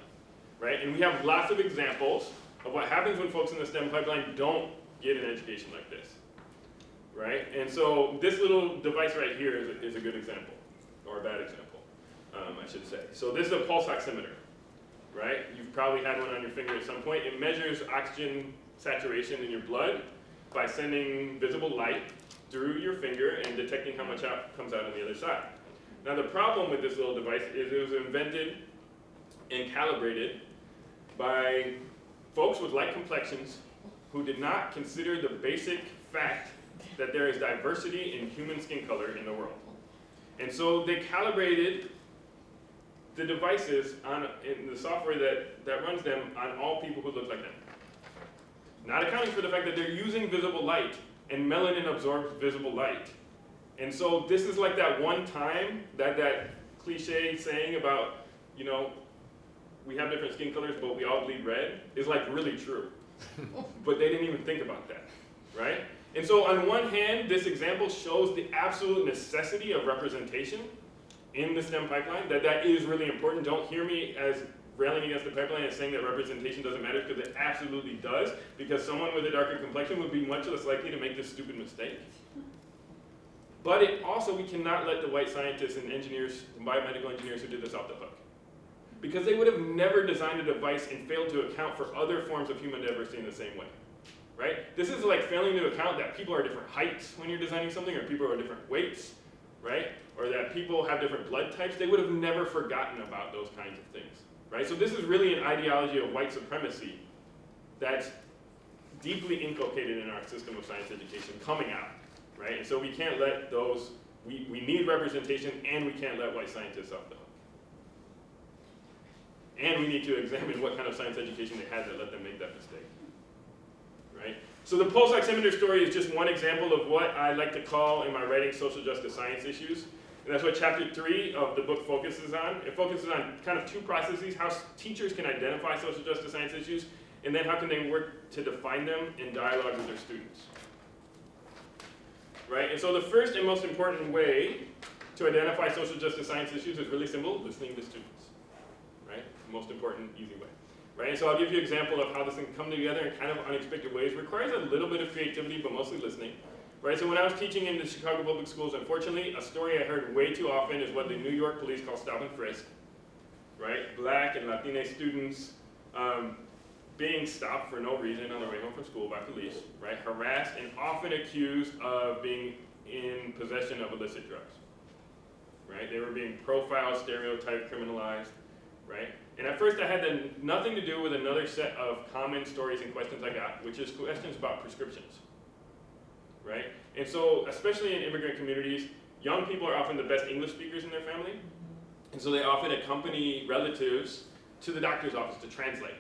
right? And we have lots of examples of what happens when folks in the STEM pipeline don't get an education like this, right? And so this little device right here is a good example, or a bad example, I should say. So this is a pulse oximeter, right? You've probably had one on your finger at some point. It measures oxygen saturation in your blood by sending visible light through your finger and detecting how much comes out on the other side. Now the problem with this little device is it was invented and calibrated by folks with light complexions who did not consider the basic fact that there is diversity in human skin color in the world. And so they calibrated the devices in the software that runs them on all people who look like them. Not accounting for the fact that they're using visible light, and melanin absorbs visible light. And so this is like that one time that cliche saying about, you know, we have different skin colors, but we all bleed red, is like really true. But they didn't even think about that, right? And so on one hand, this example shows the absolute necessity of representation in the STEM pipeline, that is really important. Don't hear me as railing against the pipeline and saying that representation doesn't matter, because it absolutely does, because someone with a darker complexion would be much less likely to make this stupid mistake. But it also, we cannot let the white scientists and engineers, and biomedical engineers who did this off the hook. Because they would have never designed a device and failed to account for other forms of human diversity in the same way, right? This is like failing to account that people are different heights when you're designing something, or people are different weights, right? Or that people have different blood types. They would have never forgotten about those kinds of things. Right? So this is really an ideology of white supremacy that's deeply inculcated in our system of science education coming out, right? And so we can't let those, we need representation, and we can't let white scientists off the hook. And we need to examine what kind of science education they had that let them make that mistake, right? So the pulse oximeter story is just one example of what I like to call in my writing social justice science issues. And that's what chapter 3 of the book focuses on. It focuses on kind of two processes: how teachers can identify social justice science issues, and then how can they work to define them in dialogue with their students. Right? And so the first and most important way to identify social justice science issues is really simple: listening to students. Right? Most important, easy way. Right? And so I'll give you an example of how this can come together in kind of unexpected ways. It requires a little bit of creativity, but mostly listening. Right, so when I was teaching in the Chicago public schools, unfortunately, a story I heard way too often is what the New York police call stop and frisk. Right, Black and Latina students being stopped for no reason on their way home from school by police, right, harassed and often accused of being in possession of illicit drugs. Right, they were being profiled, stereotyped, criminalized. Right, and at first I had nothing to do with another set of common stories and questions I got, which is questions about prescriptions. Right? And so, especially in immigrant communities, young people are often the best English speakers in their family, and so they often accompany relatives to the doctor's office to translate.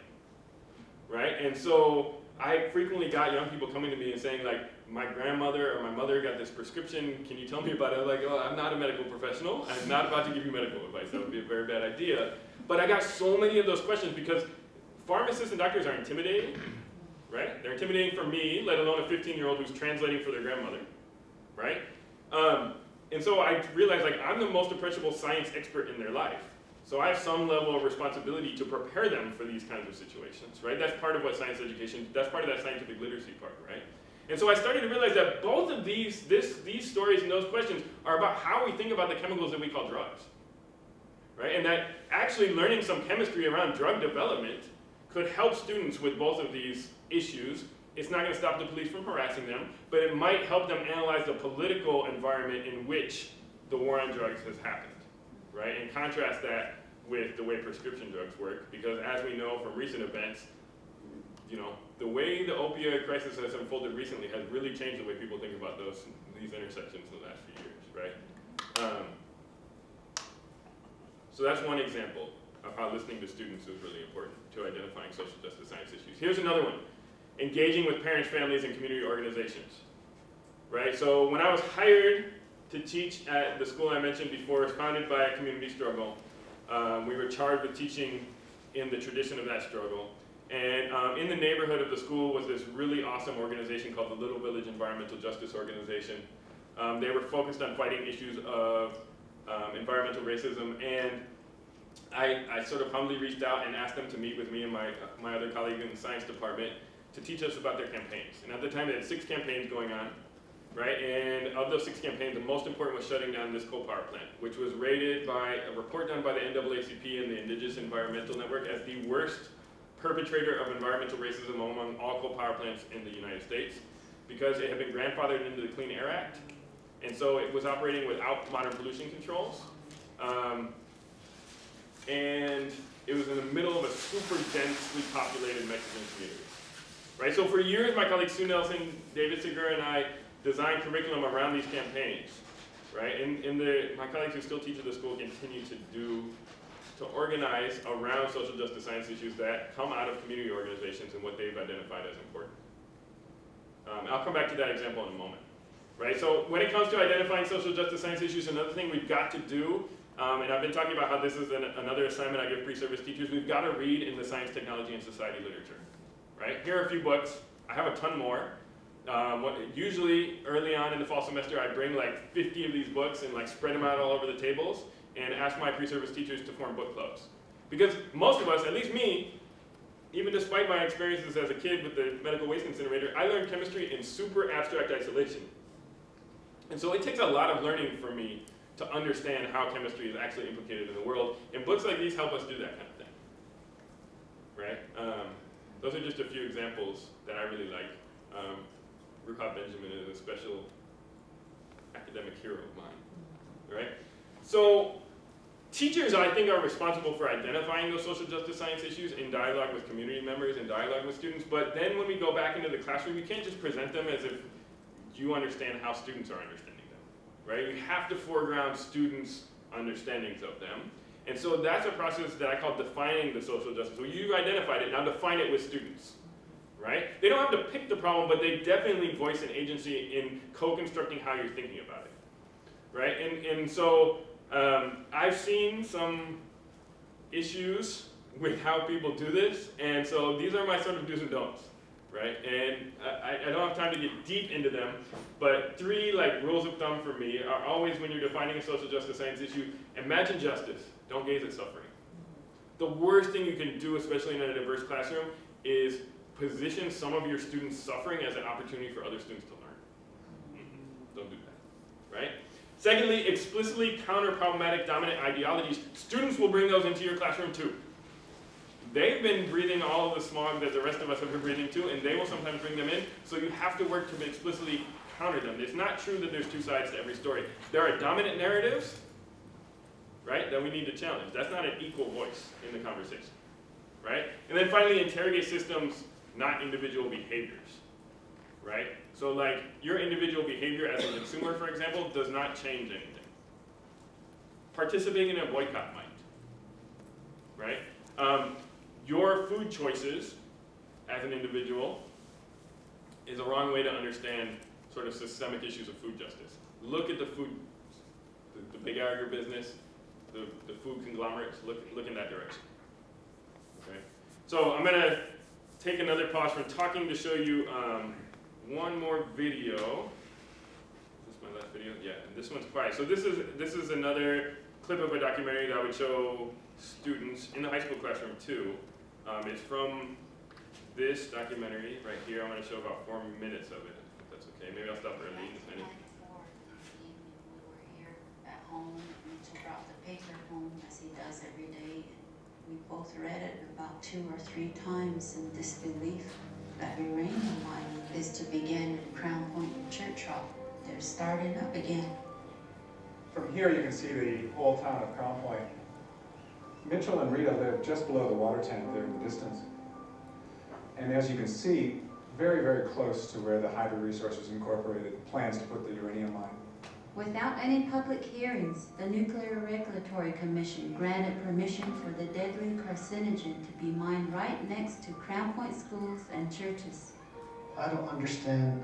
Right? And so I frequently got young people coming to me and saying like, my grandmother or my mother got this prescription, can you tell me about it? I'm like, oh, I'm not a medical professional. I'm not about to give you medical advice. That would be a very bad idea. But I got so many of those questions because pharmacists and doctors are intimidating, right? They're intimidating for me, let alone a 15-year-old who's translating for their grandmother, right? And so I realized like I'm the most approachable science expert in their life. So I have some level of responsibility to prepare them for these kinds of situations, right? That's part of what science education, that's part of that scientific literacy part, right? And so I started to realize that both of these stories and those questions are about how we think about the chemicals that we call drugs, right? And that actually learning some chemistry around drug development could help students with both of these issues. It's not going to stop the police from harassing them, but it might help them analyze the political environment in which the war on drugs has happened, right? And contrast that with the way prescription drugs work, because as we know from recent events, you know, the way the opioid crisis has unfolded recently has really changed the way people think about these intersections in the last few years, right? So that's one example of how listening to students is really important to identifying social justice science issues. Here's another one, engaging with parents, families, and community organizations, right? So when I was hired to teach at the school I mentioned before, it's founded by a community struggle. We were charged with teaching in the tradition of that struggle. And in the neighborhood of the school was this really awesome organization called the Little Village Environmental Justice Organization. They were focused on fighting issues of environmental racism, and I sort of humbly reached out and asked them to meet with me and my other colleague in the science department to teach us about their campaigns. And at the time they had 6 campaigns going on, right? And of those 6 campaigns, the most important was shutting down this coal power plant, which was rated by a report done by the NAACP and the Indigenous Environmental Network as the worst perpetrator of environmental racism among all coal power plants in the United States, because it had been grandfathered into the Clean Air Act, and so it was operating without modern pollution controls, and it was in the middle of a super densely populated Mexican community, right? So for years, my colleagues Sue Nelson, David Segura, and I designed curriculum around these campaigns, right? And my colleagues who still teach at the school continue to organize around social justice science issues that come out of community organizations and what they've identified as important. I'll come back to that example in a moment, right? So when it comes to identifying social justice science issues, another thing we've got to do, and I've been talking about how this is another assignment I give pre-service teachers, we've got to read in the science, technology, and society literature, right? Here are a few books. I have a ton more. Usually early on in the fall semester, I bring like 50 of these books and like spread them out all over the tables and ask my pre-service teachers to form book clubs. Because most of us, at least me, even despite my experiences as a kid with the medical waste incinerator, I learned chemistry in super abstract isolation. And so it takes a lot of learning for me to understand how chemistry is actually implicated in the world. And books like these help us do that kind of thing, right? Those are just a few examples that I really like. Ruha Benjamin is a special academic hero of mine, right? So teachers, I think, are responsible for identifying those social justice science issues in dialogue with community members and dialogue with students, but then when we go back into the classroom, you can't just present them as if you understand how students are understanding them, right? You have to foreground students' understandings of them. And so that's a process that I call defining the social justice. So you've identified it, now define it with students, right? They don't have to pick the problem, but they definitely voice an agency in co-constructing how you're thinking about it, right? And so I've seen some issues with how people do this, and so these are my sort of do's and don'ts, right? And I don't have time to get deep into them, but 3 like rules of thumb for me are always, when you're defining a social justice science issue, imagine justice, don't gaze at suffering. The worst thing you can do, especially in a diverse classroom, is position some of your students' suffering as an opportunity for other students to learn. Don't do that, right? Secondly, explicitly counter problematic dominant ideologies. Students will bring those into your classroom too. They've been breathing all of the smog that the rest of us have been breathing too, and they will sometimes bring them in, so you have to work to explicitly counter them. It's not true that there's 2 sides to every story. There are dominant narratives, right, that we need to challenge. That's not an equal voice in the conversation, right? And then finally, interrogate systems, not individual behaviors, right? So like, your individual behavior as a consumer, for example, does not change anything. Participating in a boycott might, right? Your food choices as an individual is a wrong way to understand sort of systemic issues of food justice. Look at the food, the big agribusiness, the food conglomerates, look in that direction. Okay? So I'm gonna take another pause from talking to show you one more video. Is this my last video? Yeah, and this one's quiet. So this is another clip of a documentary that I would show students in the high school classroom too. It's from this documentary right here. I'm going to show about 4 minutes of it, if that's okay. Maybe I'll stop early in a minute. We were here at home. Mitchell brought the paper home as he does every day. We both read it about 2 or 3 times in disbelief that uranium mining is to begin in Crown Point and Church Rock. They're starting up again. From here you can see the old town of Crown Point. Mitchell and Rita live just below the water tank there in the distance. And as you can see, very, very close to where the Hydro Resources Incorporated plans to put the uranium mine. Without any public hearings, the Nuclear Regulatory Commission granted permission for the deadly carcinogen to be mined right next to Crown Point schools and churches. I don't understand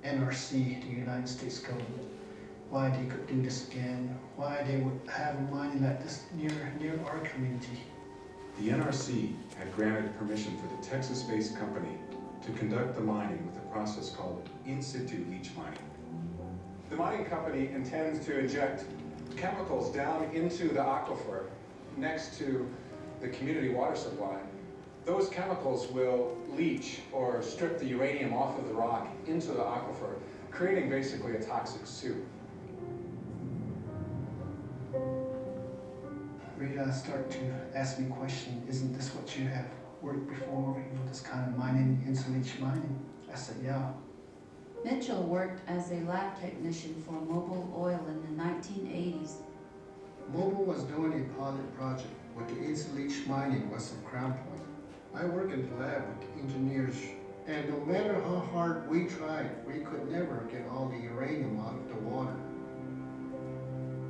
NRC, the United States government, why they could do this again, why they would have mining like this near our community. The NRC had granted permission for the Texas-based company to conduct the mining with a process called in-situ leach mining. The mining company intends to inject chemicals down into the aquifer next to the community water supply. Those chemicals will leach or strip the uranium off of the rock into the aquifer, creating basically a toxic soup. Rita started to ask me questions, isn't this what you have worked before, this kind of mining, in-situ mining? I said, yeah. Mitchell worked as a lab technician for Mobil Oil in the 1980s. Mobil was doing a pilot project with the in-situ mining west of Crown Point. I work in the lab with the engineers, and no matter how hard we tried, we could never get all the uranium out of the water.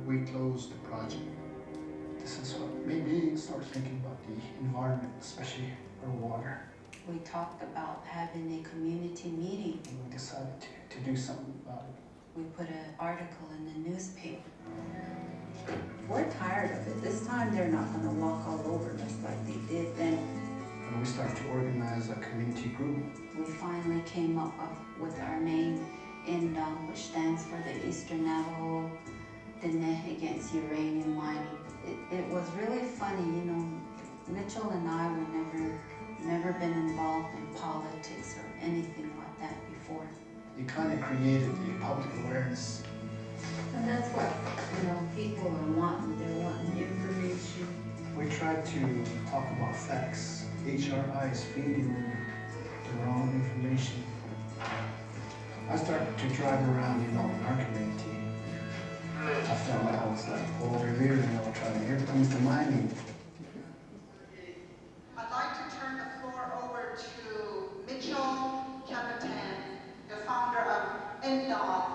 We closed the project. This is what made me start thinking about the environment, especially our water. We talked about having a community meeting. And we decided to do something about it. We put an article in the newspaper. We're tired of it. This time they're not going to walk all over us like they did then. And we started to organize a community group. We finally came up with our name, INDOM, which stands for the Eastern Navajo Diné against uranium mining. It was really funny, you know. Mitchell and I were never been involved in politics or anything like that before. You kind of created the public awareness. And that's what, you know, people are wanting. They're wanting information. We tried to talk about facts. HRI is feeding them the wrong information. I started to drive around, you know, in our community. I felt like I was like over here, you know, trying to, here comes the mining. I'd like to turn the floor over to Mitchell Capitan, the founder of INDOM.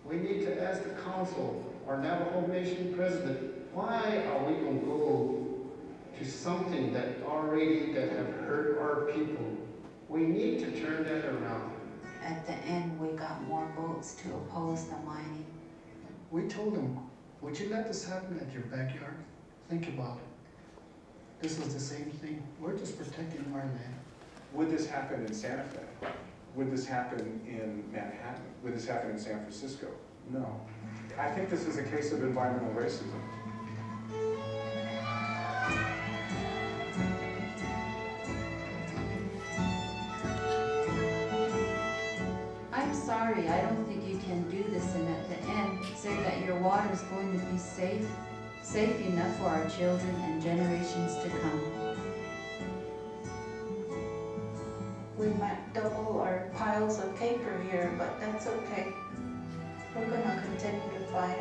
We need to ask the council, our Navajo Nation president, why are we going to go to something that already that have hurt our people? We need to turn that around. At the end, we got more votes to oppose the mining. We told them, would you let this happen at your backyard? Think about it. This is the same thing. We're just protecting our land. Would this happen in Santa Fe? Would this happen in Manhattan? Would this happen in San Francisco? No. I think this is a case of environmental racism. I'm sorry, I don't think you can do this and at the end say that your water is going to be safe enough for our children and generations to come. We might double our piles of paper here, but that's okay. We're gonna continue to fight.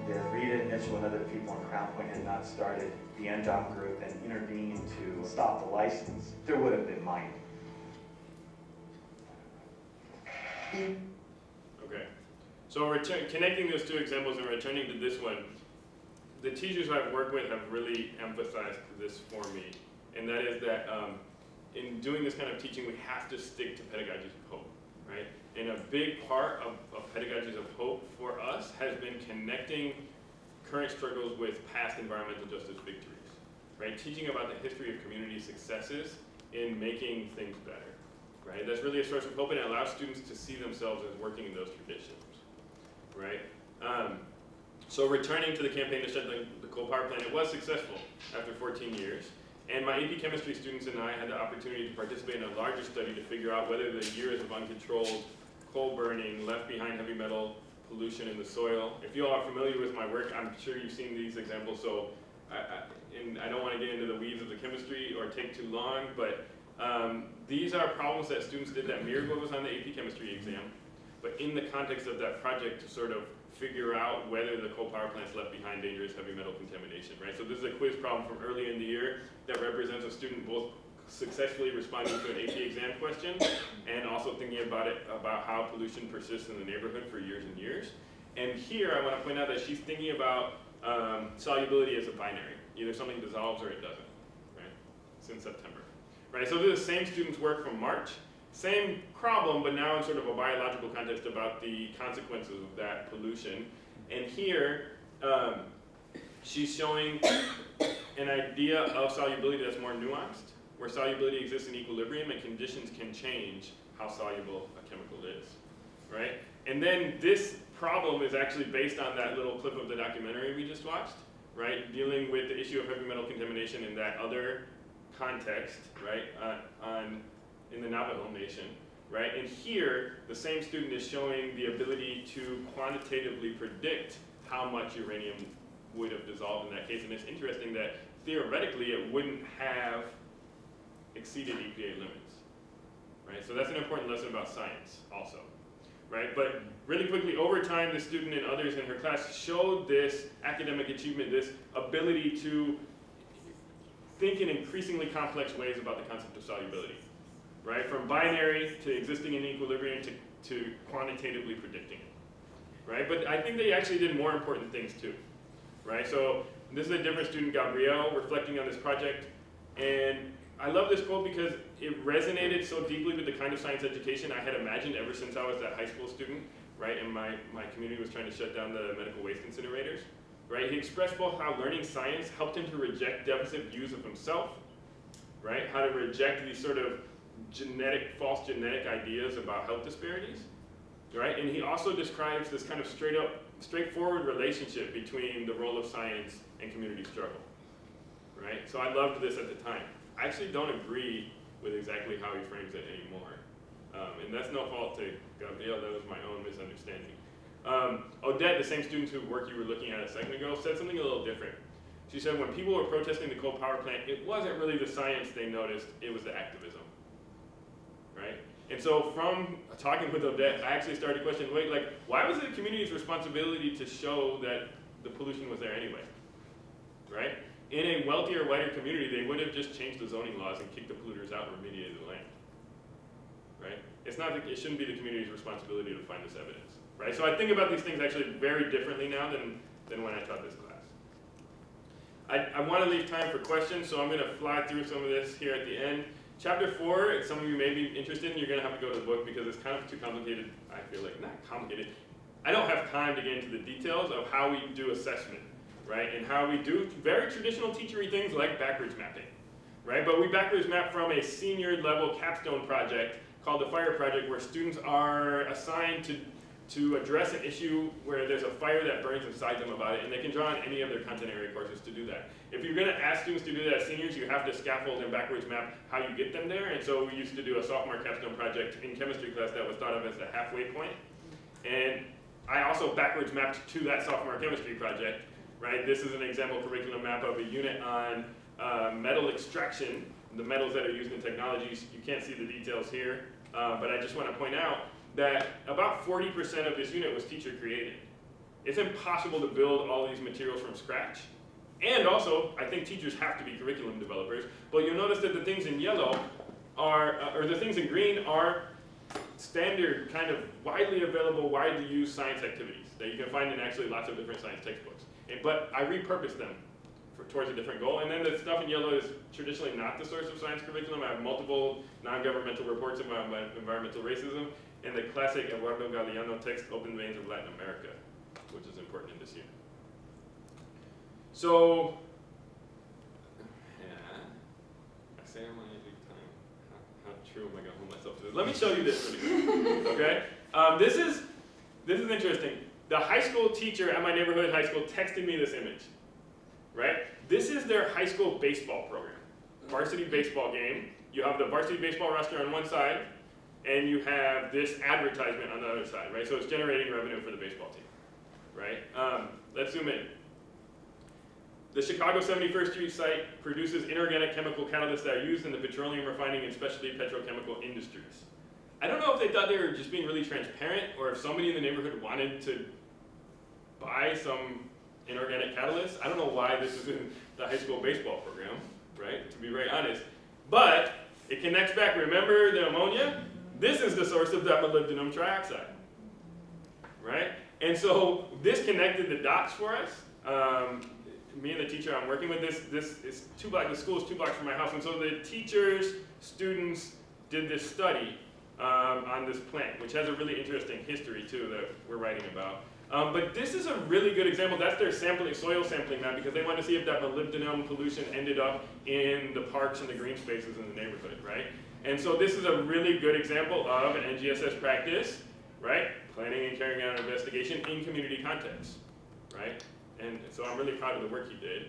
If Rita and Mitchell and other people in Crown Point had not started the NDOM group and intervened to stop the license, there would have been mining. Okay. So connecting those two examples and returning to this one, the teachers I've worked with have really emphasized this for me, and that is that in doing this kind of teaching, we have to stick to pedagogies of hope, right? And a big part of pedagogies of hope for us has been connecting current struggles with past environmental justice victories, right? Teaching about the history of community successes in making things better, right? That's really a source of hope, and it allows students to see themselves as working in those traditions, right? So returning to the campaign to shut the coal power plant, it was successful after 14 years. And my AP chemistry students and I had the opportunity to participate in a larger study to figure out whether the years of uncontrolled coal burning left behind heavy metal pollution in the soil. If you all are familiar with my work, I'm sure you've seen these examples, so I don't want to get into the weeds of the chemistry or take too long, but these are problems that students did that mirrored what was on the AP chemistry exam, but in the context of that project to sort of figure out whether the coal power plants left behind dangerous heavy metal contamination, right? So this is a quiz problem from early in the year that represents a student both successfully responding to an AP exam question and also thinking about how pollution persists in the neighborhood for years and years. And here I want to point out that she's thinking about solubility as a binary. Either something dissolves or it doesn't, right? It's in September, right? So this is the same student's work from March. Same problem, but now in sort of a biological context about the consequences of that pollution. And here, she's showing an idea of solubility that's more nuanced, where solubility exists in equilibrium and conditions can change how soluble a chemical is, right? And then this problem is actually based on that little clip of the documentary we just watched, right? Dealing with the issue of heavy metal contamination in that other context, right? In the Navajo Nation, right? And here, the same student is showing the ability to quantitatively predict how much uranium would have dissolved in that case. And it's interesting that theoretically it wouldn't have exceeded EPA limits, right? So that's an important lesson about science also, right? But really quickly, over time, the student and others in her class showed this academic achievement, this ability to think in increasingly complex ways about the concept of solubility, right? From binary to existing in equilibrium to quantitatively predicting it, right? But I think they actually did more important things too, right? So this is a different student, Gabrielle, reflecting on this project. And I love this quote because it resonated so deeply with the kind of science education I had imagined ever since I was a high school student, right? And my community was trying to shut down the medical waste incinerators, right? He expressed both how learning science helped him to reject deficit views of himself, right? How to reject these sort of false genetic ideas about health disparities, right? And he also describes this kind of straightforward relationship between the role of science and community struggle, right? So I loved this at the time. I actually don't agree with exactly how he frames it anymore. And that's no fault to Gabrielle, that was my own misunderstanding. Odette, the same student whose work you were looking at a second ago, said something a little different. She said when people were protesting the coal power plant, it wasn't really the science they noticed, it was the activism, right? And so from talking with Odette, I actually started questioning, wait, like, why was it the community's responsibility to show that the pollution was there anyway, right? In a wealthier, whiter community, they would have just changed the zoning laws and kicked the polluters out and remediated the land, right? It shouldn't be the community's responsibility to find this evidence, right? So I think about these things actually very differently now than when I taught this class. I want to leave time for questions, so I'm going to fly through some of this here at the end. Chapter 4, some of you may be interested in, you're going to have to go to the book because it's kind of too complicated, I feel like. Not complicated. I don't have time to get into the details of how we do assessment, right? And how we do very traditional teachery things like backwards mapping, right? But we backwards map from a senior level capstone project called the Fire Project, where students are assigned to address an issue where there's a fire that burns inside them about it, and they can draw on any of their content area courses to do that. If you're gonna ask students to do that as seniors, you have to scaffold and backwards map how you get them there, and so we used to do a sophomore capstone project in chemistry class that was thought of as the halfway point. And I also backwards mapped to that sophomore chemistry project, right? This is an example curriculum map of a unit on metal extraction, the metals that are used in technologies. You can't see the details here, but I just wanna point out that about 40% of this unit was teacher created. It's impossible to build all these materials from scratch. And also, I think teachers have to be curriculum developers, but you'll notice that the things in yellow or the things in green are standard, kind of widely available, widely used science activities that you can find in actually lots of different science textbooks. But I repurposed them towards a different goal. And then the stuff in yellow is traditionally not the source of science curriculum. I have multiple non-governmental reports about environmental racism, and the classic Eduardo Galeano text, Open Veins of Latin America, which is important in this year. So, I say I'm going to do time. How true am I going to hold myself to this? Let me show you this really quick, okay? This is interesting. The high school teacher at my neighborhood high school texted me this image, right? This is their high school baseball program. Varsity baseball game. You have the varsity baseball roster on one side, and you have this advertisement on the other side, right? So it's generating revenue for the baseball team, right? Let's zoom in. The Chicago 71st Street site produces inorganic chemical catalysts that are used in the petroleum refining and specialty petrochemical industries. I don't know if they thought they were just being really transparent, or if somebody in the neighborhood wanted to buy some inorganic catalysts. I don't know why this is in the high school baseball program, right? To be very honest. But it connects back. Remember the ammonia? This is the source of that molybdenum trioxide, right? And so this connected the dots for us. Me and the teacher I'm working with, this is 2 blocks, the school is 2 blocks from my house, and so the teachers, students did this study on this plant, which has a really interesting history too that we're writing about. But this is a really good example. That's their sampling, soil sampling map, because they want to see if that molybdenum pollution ended up in the parks and the green spaces in the neighborhood, right? And so this is a really good example of an NGSS practice, right? Planning and carrying out an investigation in community context, right? And so I'm really proud of the work he did.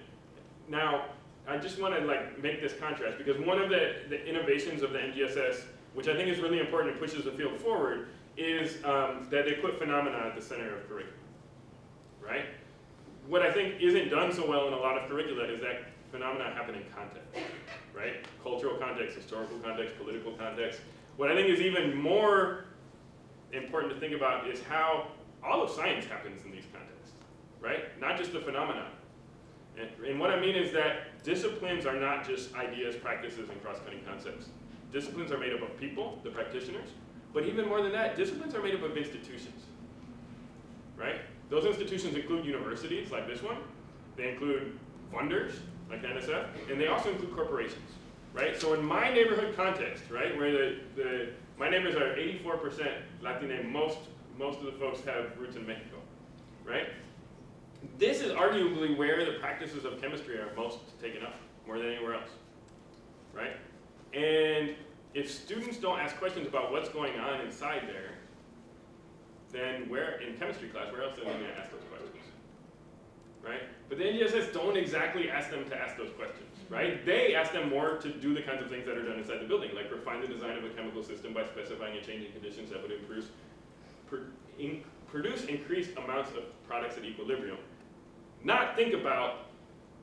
Now, I just want to make this contrast, because one of the innovations of the NGSS, which I think is really important and pushes the field forward, is that they put phenomena at the center of curriculum, right? What I think isn't done so well in a lot of curricula is that phenomena happen in context, right? Cultural context, historical context, political context. What I think is even more important to think about is how all of science happens in these contexts, right? Not just the phenomena. And what I mean is that disciplines are not just ideas, practices, and cross-cutting concepts. Disciplines are made up of people, the practitioners, but even more than that, disciplines are made up of institutions, right? Those institutions include universities, like this one. They include funders, like the NSF, and they also include corporations, right? So in my neighborhood context, right, where my neighbors are 84% Latine, most of the folks have roots in Mexico, right? This is arguably where the practices of chemistry are most taken up, more than anywhere else, right? And if students don't ask questions about what's going on inside there, then where, in chemistry class, where else are they going to ask those questions, right? But the NGSS don't exactly ask them to ask those questions, right? They ask them more to do the kinds of things that are done inside the building, like refine the design of a chemical system by specifying and changing conditions that would produce increased amounts of products at equilibrium. Not think about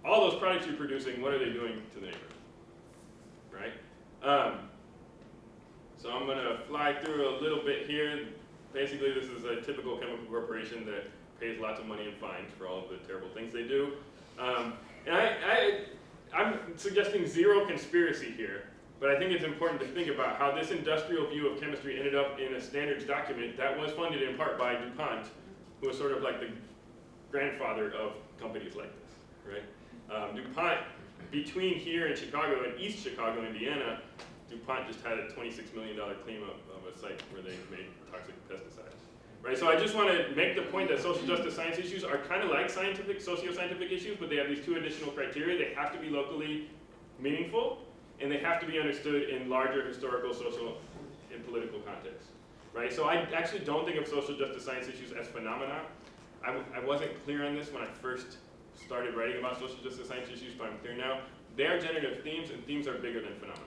all those products you're producing, what are they doing to the neighborhood, right? So I'm going to fly through a little bit here. Basically, this is a typical chemical corporation that pays lots of money in fines for all of the terrible things they do. And I'm suggesting zero conspiracy here, but I think it's important to think about how this industrial view of chemistry ended up in a standards document that was funded in part by DuPont, who was sort of like the grandfather of companies like this, right? DuPont, between here in Chicago and East Chicago, Indiana, DuPont just had a $26 million claim of a site where they made toxic pesticides, right? So I just want to make the point that social justice science issues are kind of like socio-scientific issues, but they have these 2 additional criteria. They have to be locally meaningful, and they have to be understood in larger historical, social, and political contexts, right? So I actually don't think of social justice science issues as phenomena. I wasn't clear on this when I first started writing about social justice science issues, but I'm clear now. They are generative themes, and themes are bigger than phenomena,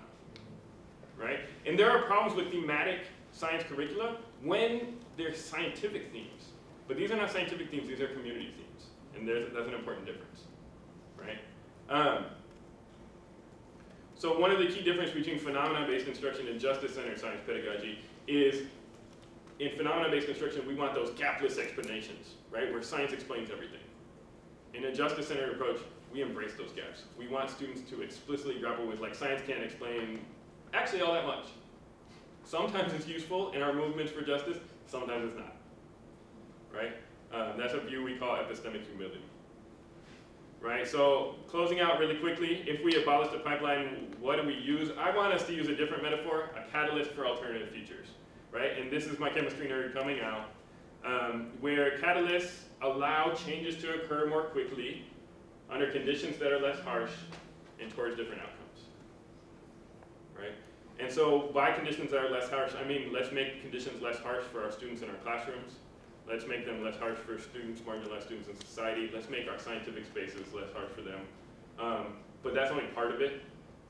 right? And there are problems with thematic science curricula when they're scientific themes. But these are not scientific themes, these are community themes. And that's an important difference, right? So one of the key differences between phenomena-based instruction and justice-centered science pedagogy is in phenomena-based instruction, we want those gapless explanations, right, where science explains everything. In a justice-centered approach, we embrace those gaps. We want students to explicitly grapple with, like, science can't explain actually all that much, Sometimes it's useful in our movements for justice, sometimes it's not, right? That's a view we call epistemic humility, right? So closing out really quickly, if we abolish the pipeline, what do we use? I want us to use a different metaphor, a catalyst for alternative futures, right? And this is my chemistry nerd coming out, where catalysts allow changes to occur more quickly under conditions that are less harsh and towards different outcomes, right? And so by conditions that are less harsh, I mean let's make conditions less harsh for our students in our classrooms. Let's make them less harsh for students, marginalized students in society. Let's make our scientific spaces less harsh for them. But that's only part of it,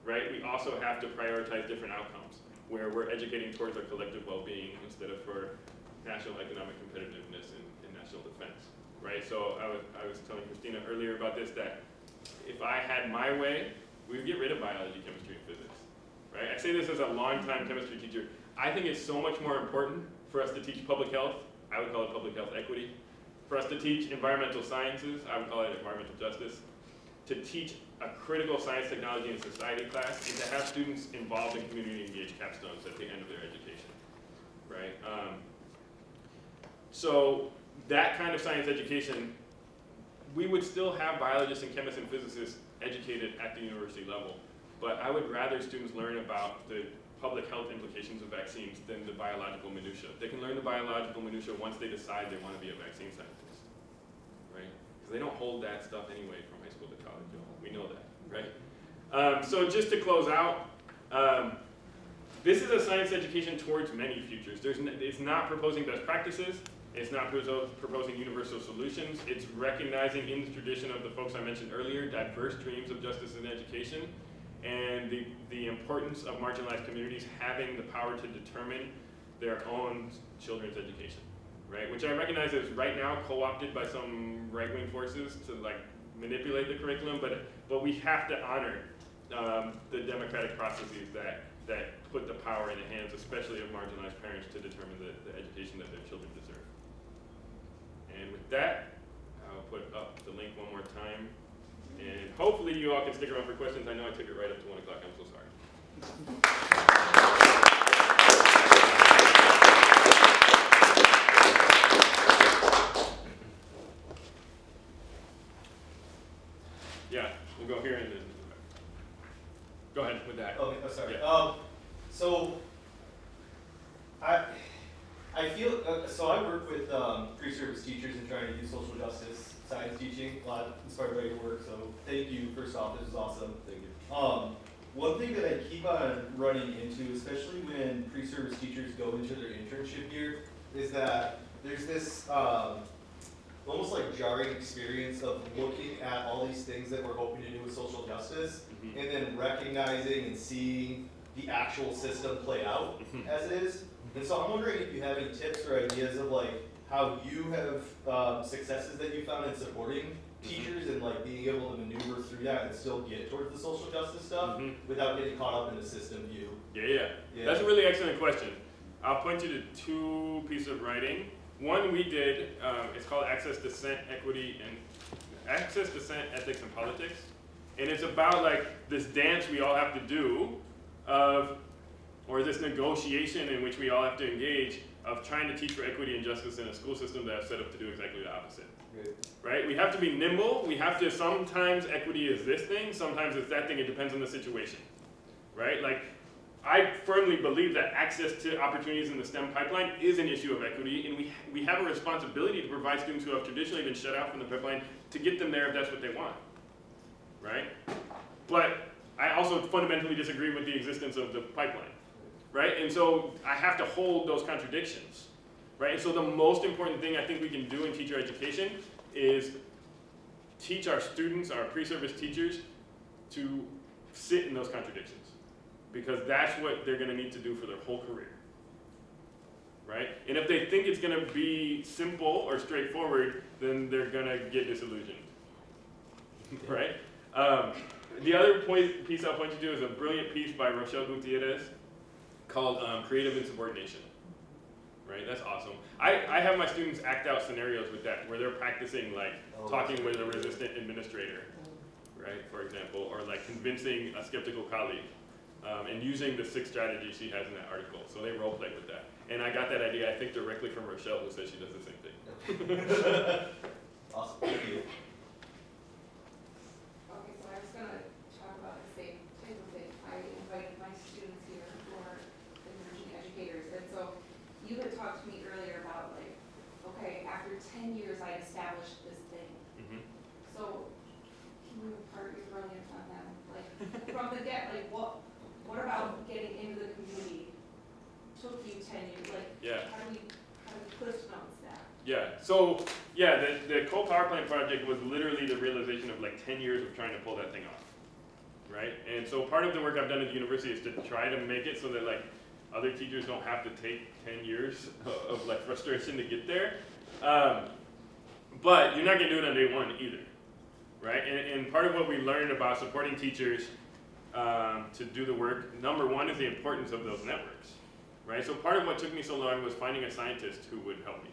right? We also have to prioritize different outcomes where we're educating towards our collective well-being instead of for national economic competitiveness and national defense, right? So I was telling Christina earlier about this, that if I had my way, we would get rid of biology, chemistry, and physics, right? I say this as a longtime chemistry teacher. I think it's so much more important for us to teach public health. I would call it public health equity. For us to teach environmental sciences, I would call it environmental justice. To teach a critical science, technology, and society class, and to have students involved in community engaged capstones at the end of their education, right? So that kind of science education, we would still have biologists and chemists and physicists educated at the university level, but I would rather students learn about the public health implications of vaccines than the biological minutia. They can learn the biological minutia once they decide they want to be a vaccine scientist, right? Because they don't hold that stuff anyway from high school to college. We know that, right? So just to close out, this is a science education towards many futures. It's not proposing best practices. It's not proposing universal solutions. It's recognizing in the tradition of the folks I mentioned earlier, diverse dreams of justice and education, and the importance of marginalized communities having the power to determine their own children's education, right? Which I recognize is right now co-opted by some right-wing forces to like manipulate the curriculum, but we have to honor the democratic processes that put the power in the hands, especially of marginalized parents, to determine the education that their children deserve. And with that, I'll put up the link one more time. And hopefully you all can stick around for questions. I know I took it right up to 1 o'clock. I'm so sorry. Yeah, we'll go here and then. Go ahead with that. Okay, oh, sorry. Yeah. So I feel, so I work with pre-service teachers and trying to do social justice science teaching, a lot inspired by your work, so thank you, first off, this is awesome. Thank you. One thing that I keep on running into, especially when pre-service teachers go into their internship year, is that there's this almost like jarring experience of looking at all these things that we're hoping to do with social justice, and then recognizing and seeing the actual system play out as it is. And so I'm wondering if you have any tips or ideas of like how you have successes that you found in supporting teachers and like being able to maneuver through that and still get towards the social justice stuff without getting caught up in the system view. Yeah. That's a really excellent question. I'll point you to 2 pieces of writing. One we did, it's called Access, Dissent, Equity, and Access, Dissent, Ethics, and Politics. And it's about like this dance we all have to do or this negotiation in which we all have to engage of trying to teach for equity and justice in a school system that's set up to do exactly the opposite. Right? We have to be nimble. We have to, sometimes equity is this thing, sometimes it's that thing. It depends on the situation. Right? Like, I firmly believe that access to opportunities in the STEM pipeline is an issue of equity, and we have a responsibility to provide students who have traditionally been shut out from the pipeline to get them there if that's what they want. Right? But I also fundamentally disagree with the existence of the pipeline. Right? And so I have to hold those contradictions. Right? And so the most important thing I think we can do in teacher education is teach our students, our pre-service teachers, to sit in those contradictions. Because that's what they're going to need to do for their whole career. Right? And if they think it's going to be simple or straightforward, then they're going to get disillusioned. Right? The other piece I'll point you to is a brilliant piece by Rochelle Gutierrez called Creative Insubordination. Right? That's awesome. I have my students act out scenarios with that, where they're practicing like talking with a resistant administrator, right, for example, or like convincing a skeptical colleague, and using the 6 strategies she has in that article. So they role play with that. And I got that idea, I think, directly from Rochelle, who says she does the same thing. Awesome, thank you. Okay, so I was going to talk about the same type of thing. I invited my students here who are emerging educators, and so you had talked to me earlier about like, okay, after 10 years I established this thing. So can you impart your brilliance on them? Like from the get, like what about getting into the community took you 10 years? Like how do we Cliff Notes that? Yeah, so yeah, the coal power plant project was literally the realization of like 10 years of trying to pull that thing off, right? And so part of the work I've done at the university is to try to make it so that like other teachers don't have to take 10 years of like frustration to get there. But you're not gonna do it on day one either, right? And part of what we learned about supporting teachers to do the work, number one is the importance of those networks, right? So part of what took me so long was finding a scientist who would help me.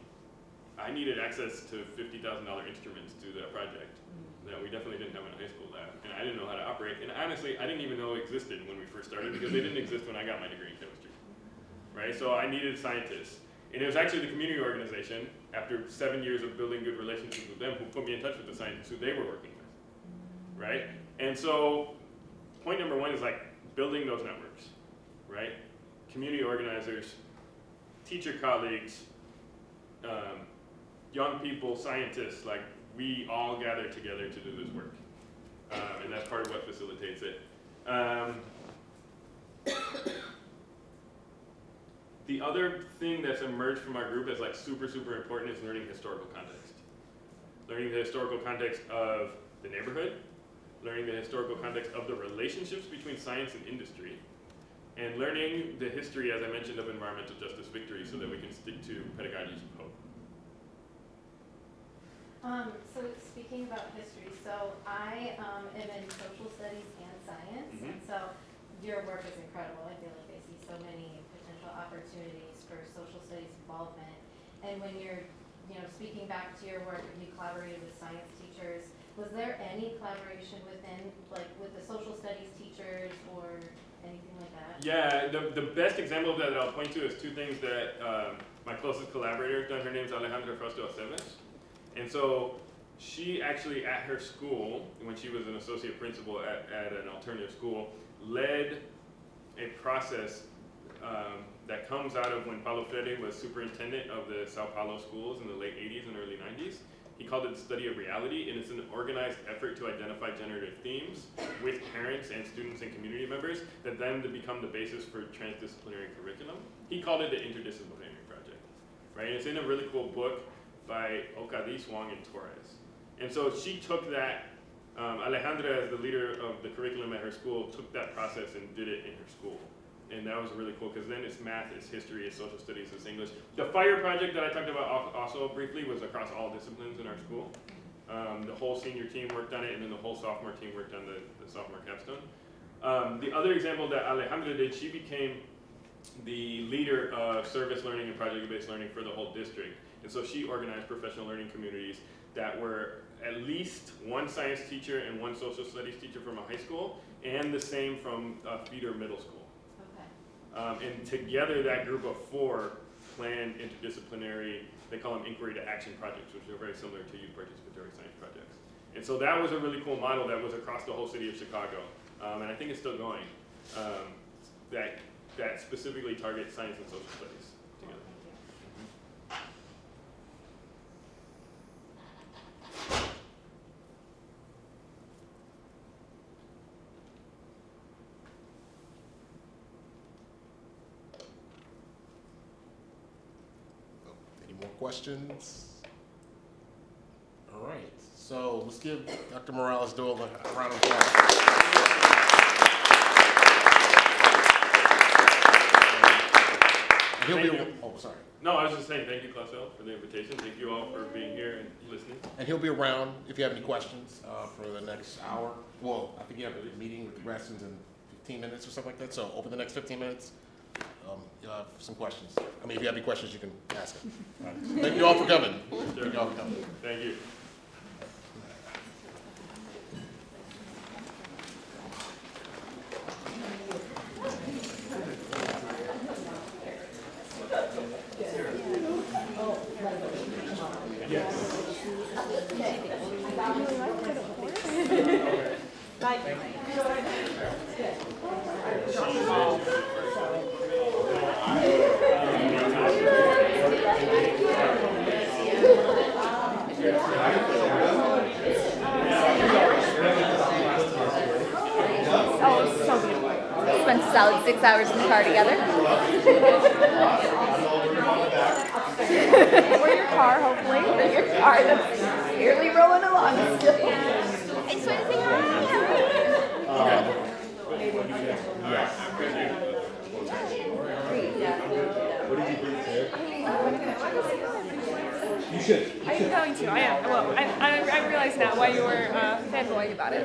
I needed access to $50,000 instruments to that project that we definitely didn't have in a high school lab, and I didn't know how to operate. And honestly, I didn't even know existed when we first started because they didn't exist when I got my degree in chemistry, right? So I needed scientists. And it was actually the community organization, after 7 years of building good relationships with them, who put me in touch with the scientists who they were working with, right? And so point number one is like building those networks, right? Community organizers, teacher colleagues, young people, scientists, like we all gather together to do this work. And that's part of what facilitates it. The other thing that's emerged from our group as like super, super important is learning historical context. Learning the historical context of the neighborhood, learning the historical context of the relationships between science and industry, and learning the history, as I mentioned, of environmental justice victory so that we can stick to pedagogies of hope. So speaking about history, so I am in social studies and science, and so your work is incredible. I feel like I see so many potential opportunities for social studies involvement. And when you're, speaking back to your work, you collaborated with science teachers. Was there any collaboration within, like, with the social studies teachers or anything like that? Yeah, the best example of that I'll point to is two things that my closest collaborator has done. Her name's Alejandra Frausto Aceves. And so she actually, at her school, when she was an associate principal at an alternative school, led a process that comes out of when Paulo Freire was superintendent of the Sao Paulo schools in the late 80s and early 90s. He called it the study of reality, and it's an organized effort to identify generative themes with parents and students and community members that then to become the basis for transdisciplinary curriculum. He called it the interdisciplinary project, right? And it's in a really cool book by Ocadiz, Wong, and Torres. And so she took that, Alejandra, as the leader of the curriculum at her school, took that process and did it in her school. And that was really cool, because then it's math, it's history, it's social studies, it's English. The fire project that I talked about also briefly was across all disciplines in our school. The whole senior team worked on it, and then the whole sophomore team worked on the sophomore capstone. The other example that Alejandra did, she became the leader of service learning and project-based learning for the whole district. And so she organized professional learning communities that were at least one science teacher and one social studies teacher from a high school, and the same from feeder middle school. Okay. And together that group of 4 planned interdisciplinary, they call them inquiry to action projects, which are very similar to youth participatory science projects. And so that was a really cool model that was across the whole city of Chicago. And I think it's still going, that specifically targets science and social studies together. Any more questions? All right, so let's give Dr. Morales Doyle a round of applause. Oh, sorry. No, I was just saying thank you, Clausel, for the invitation. Thank you all for being here and listening. And he'll be around if you have any questions for the next hour. Well, I think you have a meeting with the Grasslands in 15 minutes or something like that. So over the next 15 minutes, you'll have some questions. I mean, if you have any questions, you can ask them. All right. Thank you all for coming. Sure. Thank you all for coming. Thank you. liked it, of course. Bye. Oh, it's so beautiful. Spent a solid 6 hours in the car together. Or your car, hopefully. Or your car that's barely rolling along still. I just want to say hi. What did you think, Sarah? You should. I'm going to. I am. Well, I realize now why you were fanboying about it.